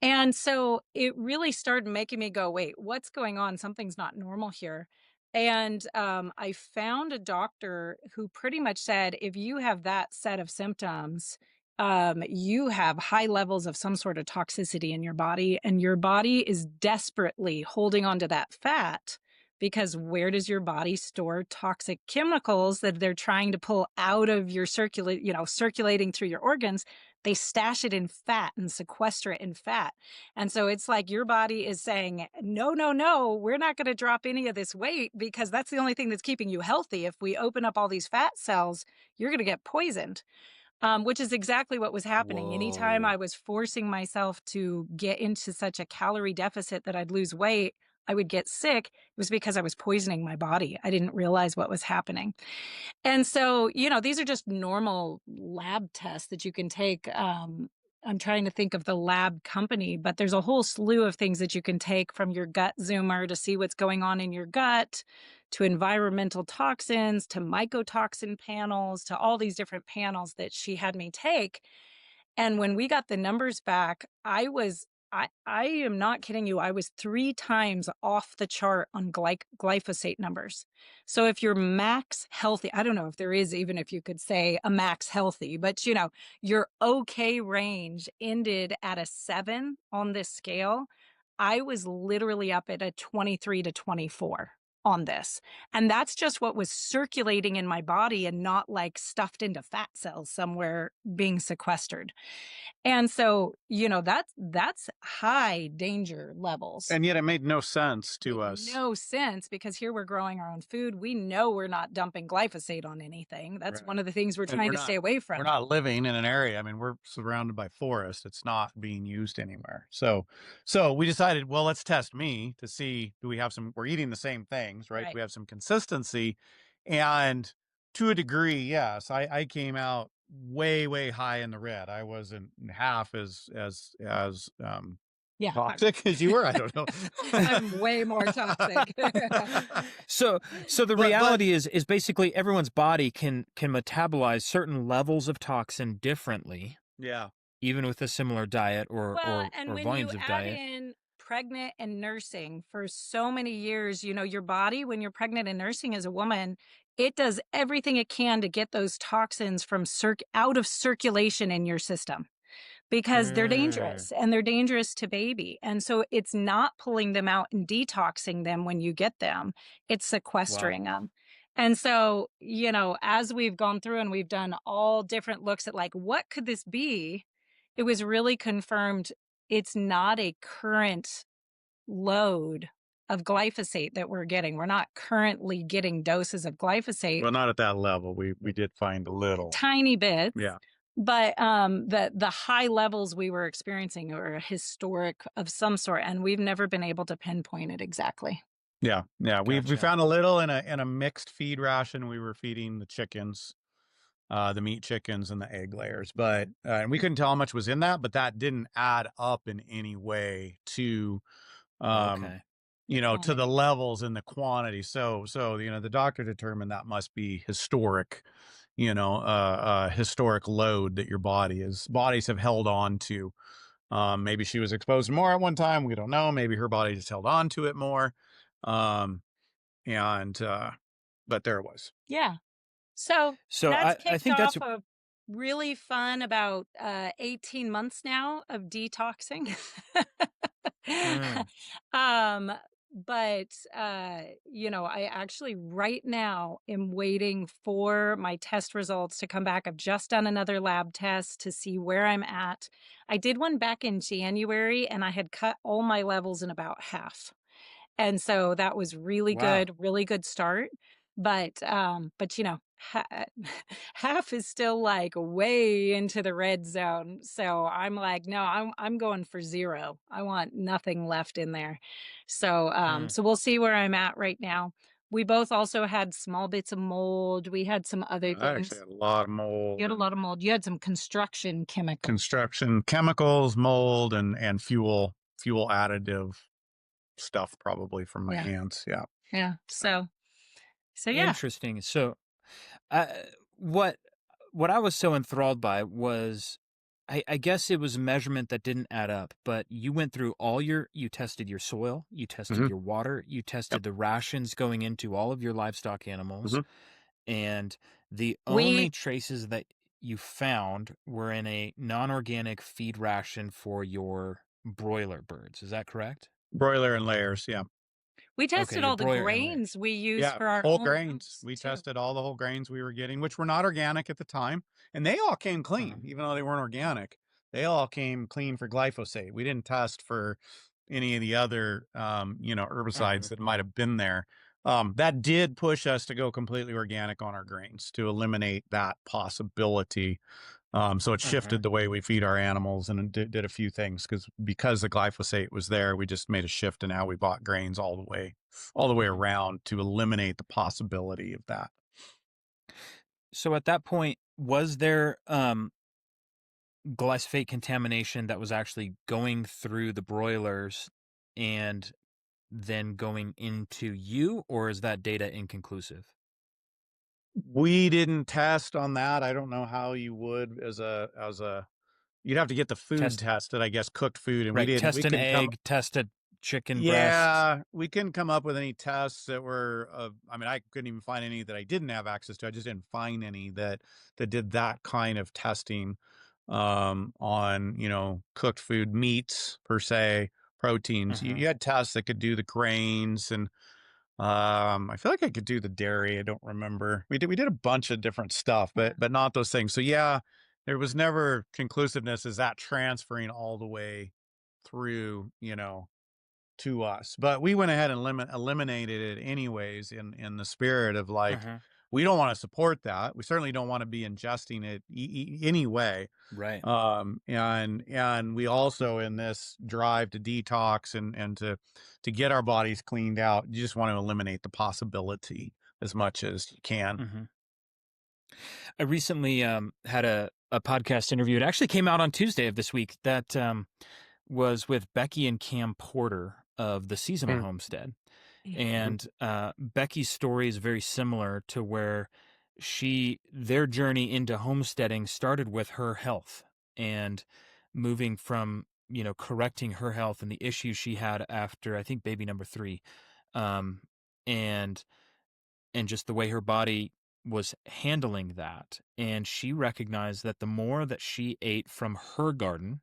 And so it really started making me go, wait, what's going on? Something's not normal here. And I found a doctor who pretty much said, if you have that set of symptoms, you have high levels of some sort of toxicity in your body, and your body is desperately holding on to that fat because where does your body store toxic chemicals that they're trying to pull out of your circulating through your organs? They stash it in fat and sequester it in fat. And so it's like your body is saying, no, no, no, we're not going to drop any of this weight because that's the only thing that's keeping you healthy. If we open up all these fat cells, you're going to get poisoned, which is exactly what was happening. Anytime Whoa. I was forcing myself to get into such a calorie deficit that I'd lose weight, I would get sick, it was because I was poisoning my body. I didn't realize what was happening. And so, these are just normal lab tests that you can take. I'm trying to think of the lab company, but there's a whole slew of things that you can take, from your gut zoomer to see what's going on in your gut, to environmental toxins, to mycotoxin panels, to all these different panels that she had me take. And when we got the numbers back, I am not kidding you. I was 3 times off the chart on glyphosate numbers. So if you're max healthy, I don't know if there is, even if you could say a max healthy, but your okay range ended at a 7 on this scale. I was literally up at a 23 to 24 on this. And that's just what was circulating in my body and not like stuffed into fat cells somewhere being sequestered. And so, that's high danger levels. And yet it made no sense to Made us. no sense, because here we're growing our own food. We know we're not dumping glyphosate on anything. That's Right. one of the things we're And trying to stay away we're from. not living in an area. I mean, we're surrounded by forest. It's not being used anywhere. So we decided, well, let's test me to see, do we have we're eating the same things, right? Right. We have some consistency. And to a degree, yes, I came out way, way high in the red. I wasn't half as Yeah. toxic as you were. I don't know. I'm way more toxic. So the But reality is basically everyone's body can metabolize certain levels of toxin differently, yeah. even with a similar diet or Well, or, and or when you volumes of add diet. in pregnant and nursing for so many years, your body, when you're pregnant and nursing as a woman, it does everything it can to get those toxins from out of circulation in your system, because they're Mm, dangerous, and they're dangerous to baby. And so it's not pulling them out and detoxing them when you get them, it's wow. sequestering them. And so, as we've gone through and we've done all different looks at like, what could this be? It was really confirmed it's not a current load of glyphosate that we're getting. We're not currently getting doses of glyphosate. Well, not at that level. We did find a little. Tiny bits. Yeah. But the high levels we were experiencing are historic of some sort, and we've never been able to pinpoint it exactly. Yeah. We Gotcha. found a little in a mixed feed ration we were feeding the chickens, the meat chickens and the egg layers. But and we couldn't tell how much was in that, but that didn't add up in any way to Okay. to the levels and the quantity. So the doctor determined that must be historic, historic load that your bodies have held on to. Maybe she was exposed more at one time. We don't know. Maybe her body just held on to it more. Um, and but there it was. Yeah. So So that's I kicked think that's off a really fun about 18 months now of detoxing. mm, um, but I actually right now am waiting for my test results to come back. I've just done another lab test to see where I'm at. I did one back in January, and I had cut all my levels in about half. And so that was wow. really good start. But half is still like way into the red zone. So I'm like, no, I'm going for 0. I want nothing left in there. So Mm. so we'll see where I'm at right now. We both also had small bits of mold. We had some other I actually things. had a lot of You mold had a and lot of mold. You had some construction chemicals. construction chemicals, mold, and fuel additive stuff probably from my Yeah. aunts. Yeah. Yeah. So yeah. Interesting. So uh, what what I was so enthralled by was I guess it was a measurement that didn't add up, but you went through you tested your soil, you tested Hmm. your water, you Yep. tested the rations going into all of your livestock animals, Hmm. and the only We traces that you found were in a non-organic feed ration for your broiler birds. Is that correct? Broiler and layers. Yeah. We Okay, tested your all the broiler and layer. grains we use Yeah, for our whole own grains. house We too. tested all the whole grains we were getting, which were not organic at the time, and they all came Uh-huh. clean, even though they weren't organic. They all came clean for glyphosate. We didn't test for any of the other, herbicides Uh-huh. that might have been there. That did push us to go completely organic on our grains to eliminate that possibility. So it Uh-huh. shifted the way we feed our animals and it did a few things because the glyphosate was there. We just made a shift and now we bought grains all the way Mhm. around to eliminate the possibility of that. So at that point, was there glyphosate contamination that was actually going through the broilers and then going into you, or is that data inconclusive? We didn't test on that. I don't know how you would as a you'd have to get the food Test tested, I guess, cooked food, and we Right, didn't. test We an couldn't come. egg, test a chicken breast. Yeah, we couldn't come up with any tests that were I mean, I couldn't even find any that I didn't have access to. I just didn't find any that did that kind of testing on, cooked food, meats per se, proteins. You, Uh-huh. you had tests that could do the grains and I feel like I could do the dairy. I don't remember. We did a bunch of different stuff, but not those things. So yeah, there was never conclusiveness. Is that transferring all the way through, to us? But we went ahead and eliminated it anyways in the spirit of like, Uh-huh. we don't want to support that. We certainly don't want to be ingesting it anyway. Right. And we also in this drive to detox and to get our bodies cleaned out, you just want to eliminate the possibility as much as you can. Mhm. I recently had a podcast interview. It actually came out on Tuesday of this week that was with Becky and Cam Porter of the Seasonal Mm, Homestead. mhm, And Becky's story is very similar to where their journey into homesteading started with her health and moving from, correcting her health and the issues she had after, I think, baby number three. Um, and just the way her body was handling that. And she recognized that the more that she ate from her garden,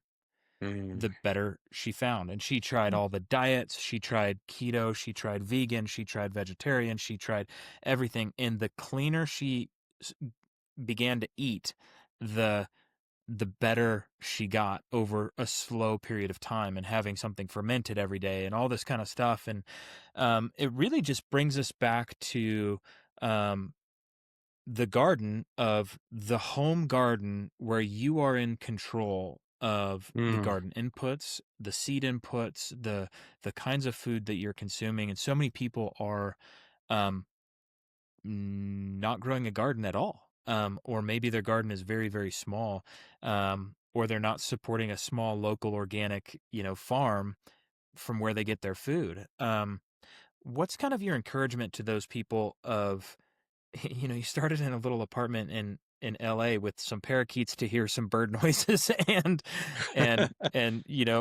mm, the better she found. And she tried all the diets. She tried keto. She tried vegan. She tried vegetarian. She tried everything. And the cleaner she s- began to eat, the better she got over a slow period of time, and having something fermented every day and all this kind of stuff. And it really just brings us back to um, the garden of the home garden where you are in control of the mm, garden inputs, the seed inputs, the kinds of food that you're consuming. And so many people are um, not growing a garden at all. Or maybe their garden is very, very small, or they're not supporting a small local organic, farm from where they get their food. What's kind of your encouragement to those people of, you started in a little apartment in LA with some parakeets to hear some bird noises and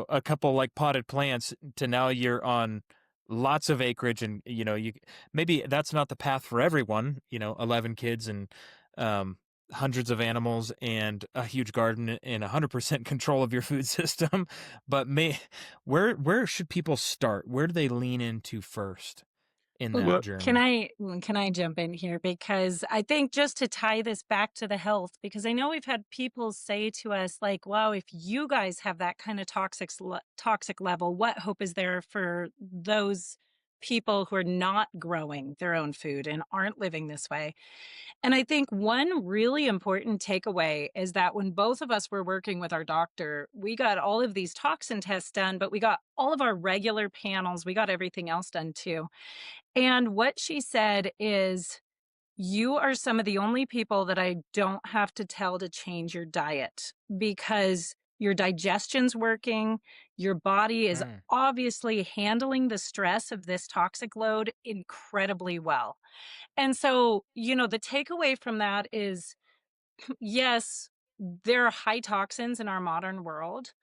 a couple like potted plants, to now you're on lots of acreage, and you maybe that's not the path for everyone, 11 kids and um hundreds of animals and a huge garden and 100% control of your food system. But where should people start? Where do they lean into first in that Well, can journey? I can I jump in here? Because I think just to tie this back to the health, because I know we've had people say to us like, "Wow, if you guys have that kind of toxic level, what hope is there for those people who are not growing their own food and aren't living this way?" And I think one really important takeaway is that when both of us were working with our doctor, we got all of these toxin tests done, but we got all of our regular panels, we got everything else done too. And what she said is, "You are some of the only people that I don't have to tell to change your diet because your digestion's working, your body is Mm, obviously handling the stress of this toxic load incredibly well." And so, the takeaway from that is, yes, there are high toxins in our modern world,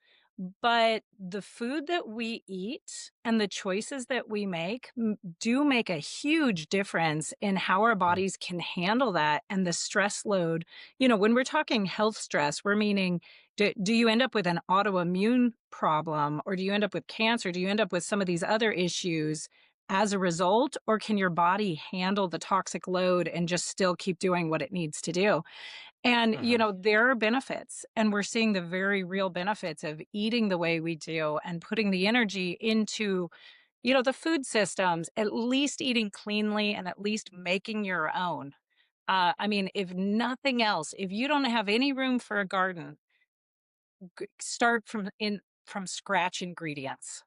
but the food that we eat and the choices that we make do make a huge difference in how our mm, bodies can handle that and the stress load. When we're talking health stress, we're meaning, do you end up with an autoimmune problem, or do you end up with cancer? Do you end up with some of these other issues as a result? Or can your body handle the toxic load and just still keep doing what it needs to do? And, uh-huh. there are benefits, and we're seeing the very real benefits of eating the way we do and putting the energy into, the food systems, at least eating cleanly and at least making your own. I mean, if nothing else, if you don't have any room for a garden, start from scratch ingredients.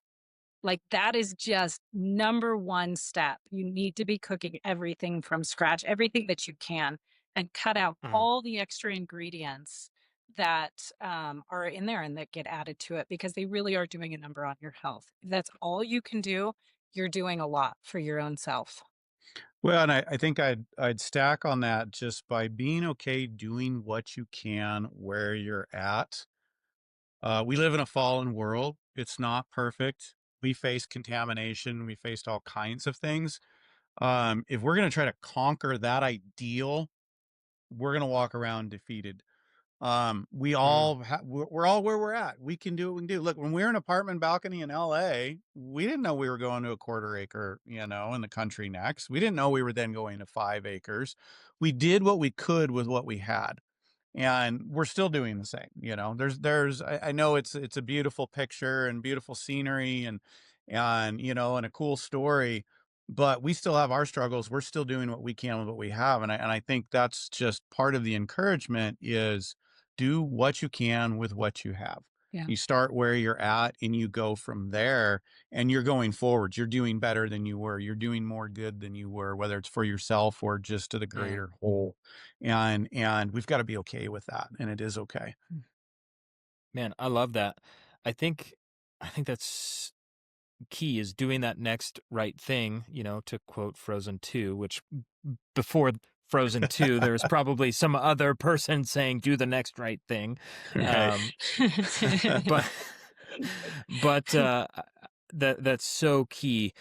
Like, that is just number 1 step. You need to be cooking everything from scratch, everything that you can, and cut out Mm. all the extra ingredients that, are in there and that get added to it because they really are doing a number on your health. If that's all you can do, you're doing a lot for your own self. Well, and I think I'd stack on that just by being okay doing what you can where you're at. We live in a fallen world. It's not perfect. We face contamination. We faced all kinds of things. If we're going to try to conquer that ideal, we're going to walk around defeated. We Mm. all we're all where we're at. We can do what we can do. Look, when we were in an apartment balcony in LA, we didn't know we were going to a quarter acre, in the country next. We didn't know we were then going to 5 acres. We did what we could with what we had, and we're still doing the same. I know it's a beautiful picture and beautiful scenery and a cool story, but we still have our struggles. We're still doing what we can with what we have, and I think that's just part of the encouragement is do what you can with what you have. Yeah. You start where you're at and you go from there, and you're going forward. You're doing better than you were. You're doing more good than you were, whether it's for yourself or just to the Mm. greater whole. And we've got to be okay with that, and it is okay. Man, I love that. I think that's key is doing that next right thing, to quote Frozen 2, which before Frozen 2, there was probably some other person saying, do the next right thing. Right. Um, but, but that's so key.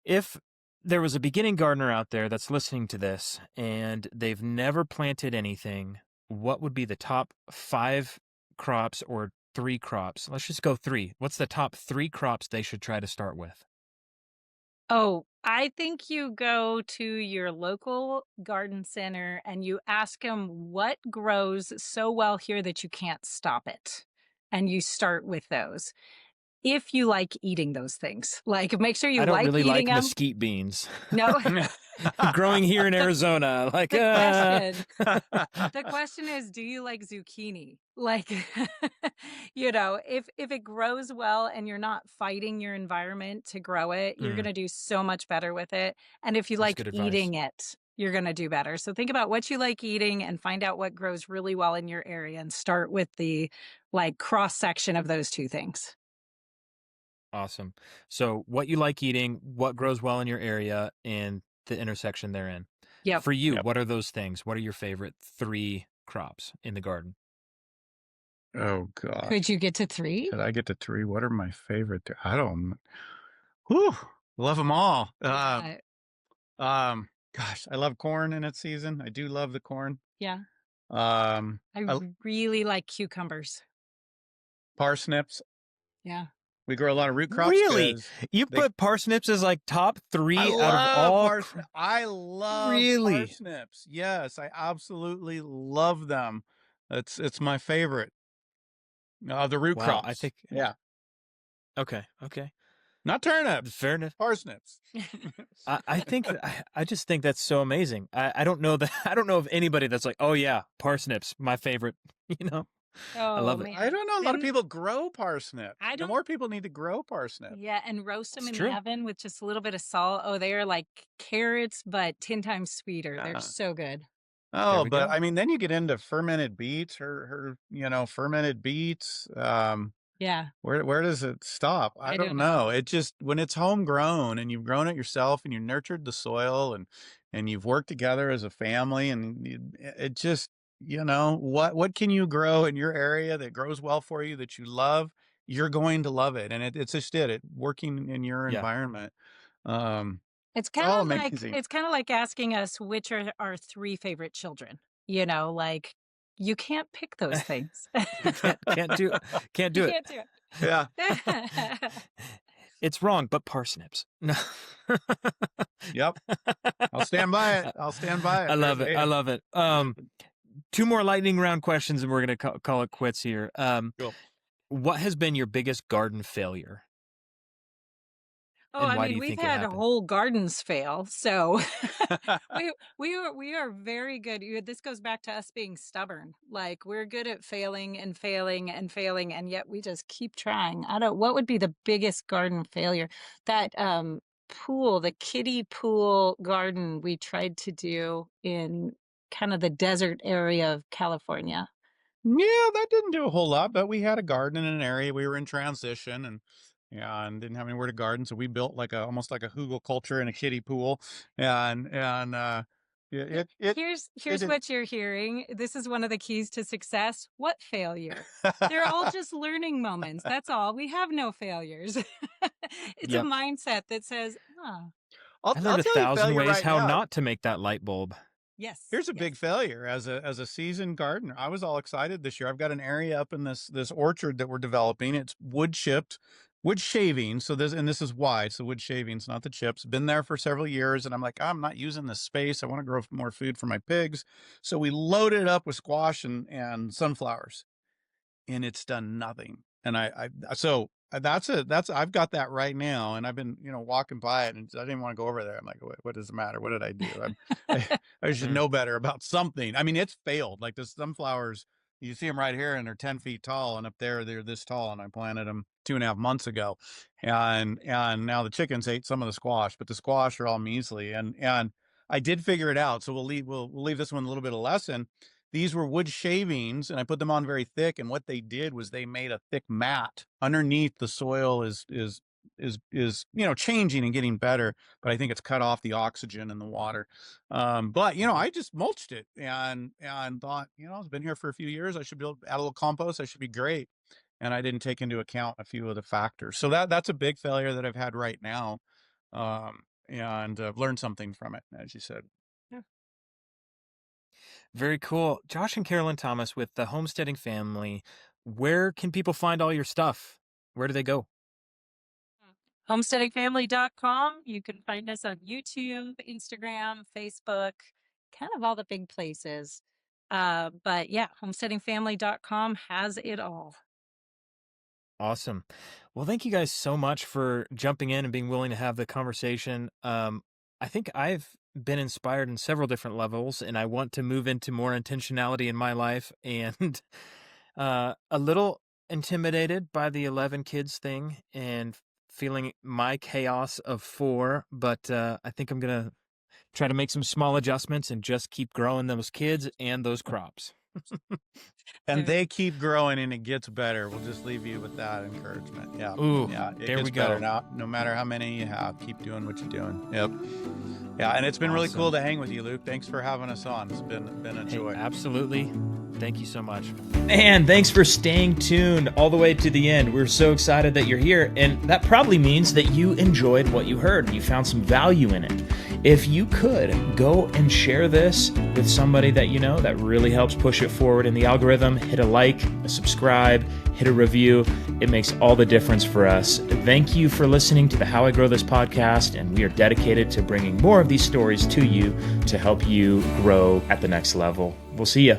If there was a beginning gardener out there that's listening to this and they've never planted anything, what would be the top 5 crops or 3 crops? Let's just go 3. What's the top 3 crops they should try to start with? Oh, I think you go to your local garden center and you ask them what grows so well here that you can't stop it. And you start with those. If you like eating those things, like make sure I you don't like really eating like them. mesquite beans. No, Growing here in Arizona, like, the question the question is, do you like zucchini? Like, if it grows well and you're not fighting your environment to grow it, you're Mm, gonna do so much better with it. And if you that's like good advice. eating it, you're gonna do better. So think about what you like eating and find out what grows really well in your area and start with the like cross section of those 2 things. Awesome. So, what you like eating, what grows well in your area, and the intersection therein. Yep. For you, Yep. what are those things? What are your favorite 3 crops in the garden? Oh Could gosh. you get to 3? Did I get to three? What are my favorite? I don't. Whew, love them all. Yeah. Gosh, I love corn in its season. I do love the corn. Yeah. Um, I I, really like cucumbers. parsnips. Yeah. We grow a lot of root crops Really? because You they. put parsnips as like top I 3 out of love all parsnip. I love really? parsnips. Yes, I absolutely love them. It's my favorite. The root Wow, I crops. think Yeah, okay. not turnips. Fair enough. Parsnips. I just think that's so amazing. I don't know that I don't know of anybody that's like, oh yeah, parsnips, my favorite. You know, I Oh, love it. I man. don't know. A lot of Then people grow parsnips. I don't More people need to grow parsnips. yeah, and roast them It's in the true. oven with just a little bit of salt. Oh, they are like carrots, but 10 times sweeter. They're Yeah. so good. There Oh, we but go. I mean, then you get into fermented beets fermented beets. Yeah, Where does it stop? I I don't don't know. know. It just when it's homegrown and you've grown it yourself and you nurtured the soil and you've worked together as a family and it just what can you grow in your area that grows well for you that you love? You're going to love it, and it's just it working in your Yeah. environment. Um, It's it's kind all of like amazing. it's kind of like asking us which are our 3 favorite children. Like you can't pick those things. Can't do can't You do it. can't do Yeah. it. It's wrong, but parsnips. No. Yep. I'll stand by it. I'll stand by I it. love it. I Hey, love it. 2 more lightning round questions and we're going to call it quits here. cool. What has been your biggest garden failure? Oh, And I why do mean, you we've think it had happened? whole gardens fail, so we are very good. This goes back to us being stubborn. Like we're good at failing and failing and failing, and yet we just keep trying. I don't. What would be the biggest garden failure? That pool, the kiddie pool garden we tried to do in kind of the desert area of California. Yeah, that didn't do a whole lot, but we had a garden in an area. We were in transition and yeah, and didn't have anywhere to garden, so we built like a almost like a hugel culture in a kiddie pool. And Here- it it it here's did. what you're hearing. This is one of the keys to success. What failure? They're all just learning moments. That's all. We have no failures. It's a Yep. mindset that says, ah, I I'll learned a tell you thousand failure ways right how now. not to make that light bulb. yes, Here's a big yes. failure as a seasoned gardener. I was all excited this year. I've got an area up in this orchard that we're developing. It's wood chipped, wood shavings. So this is why. So wood shavings, not the chips. Been there for several years, and I'm like, I'm not using this space. I want to grow more food for my pigs. So we loaded it up with squash and sunflowers, and it's done nothing. And that's I've got that right now, and I've been walking by it, and I didn't want to go over there. I'm like, what does the matter? What did I do? I should Mm. know better about something. I mean, it's failed. Like the sunflowers, you see them right here, and they're 10 feet tall, and up there they're this tall, and I planted them 2.5 months ago, and now the chickens ate some of the squash, but the squash are all measly, and I did figure it out. So we'll leave this one a little bit of lesson. These were wood shavings, and I put them on very thick, and what they did was they made a thick mat. Underneath, the soil is changing and getting better, but I think it's cut off the oxygen in the water. But I just mulched it and thought, it's been here for a few years. I should be able to add a little compost. I should be great. And I didn't take into account a few of the factors. So that's a big failure that I've had right now. And I've learned something from it, as you said. Very cool. Josh and Carolyn Thomas with the homesteading family. Where can people find all your stuff? Where do they go? Homesteadingfamily.com. You can find us on YouTube, Instagram, Facebook, kind of all the big places. But yeah, homesteadingfamily.com has it all. Awesome. Well, thank you guys so much for jumping in and being willing to have the conversation. I think I've been inspired in several different levels, and I want to move into more intentionality in my life and a little intimidated by the 11 kids thing and feeling my chaos of 4, but I think I'm going to try to make some small adjustments and just keep growing those kids and those crops. And they keep growing and it gets better. We'll just leave you with that encouragement. Yeah. Ooh, Yeah. It there gets we better go. now. No matter how many you have, keep doing what you're doing. Yep. Yeah. And it's been really cool Awesome. to hang with you, Luke. Thanks for having us on. It's been a Hey, joy. absolutely. Thank you so much. And thanks for staying tuned all the way to the end. We're so excited that you're here, and that probably means that you enjoyed what you heard. You found some value in it. If you could, go and share this with somebody that you know. That really helps push it forward in the algorithm. Hit a like, a subscribe, hit a review. It makes all the difference for us. Thank you for listening to the How I Grow This podcast, and we are dedicated to bringing more of these stories to you to help you grow at the next level. We'll see you.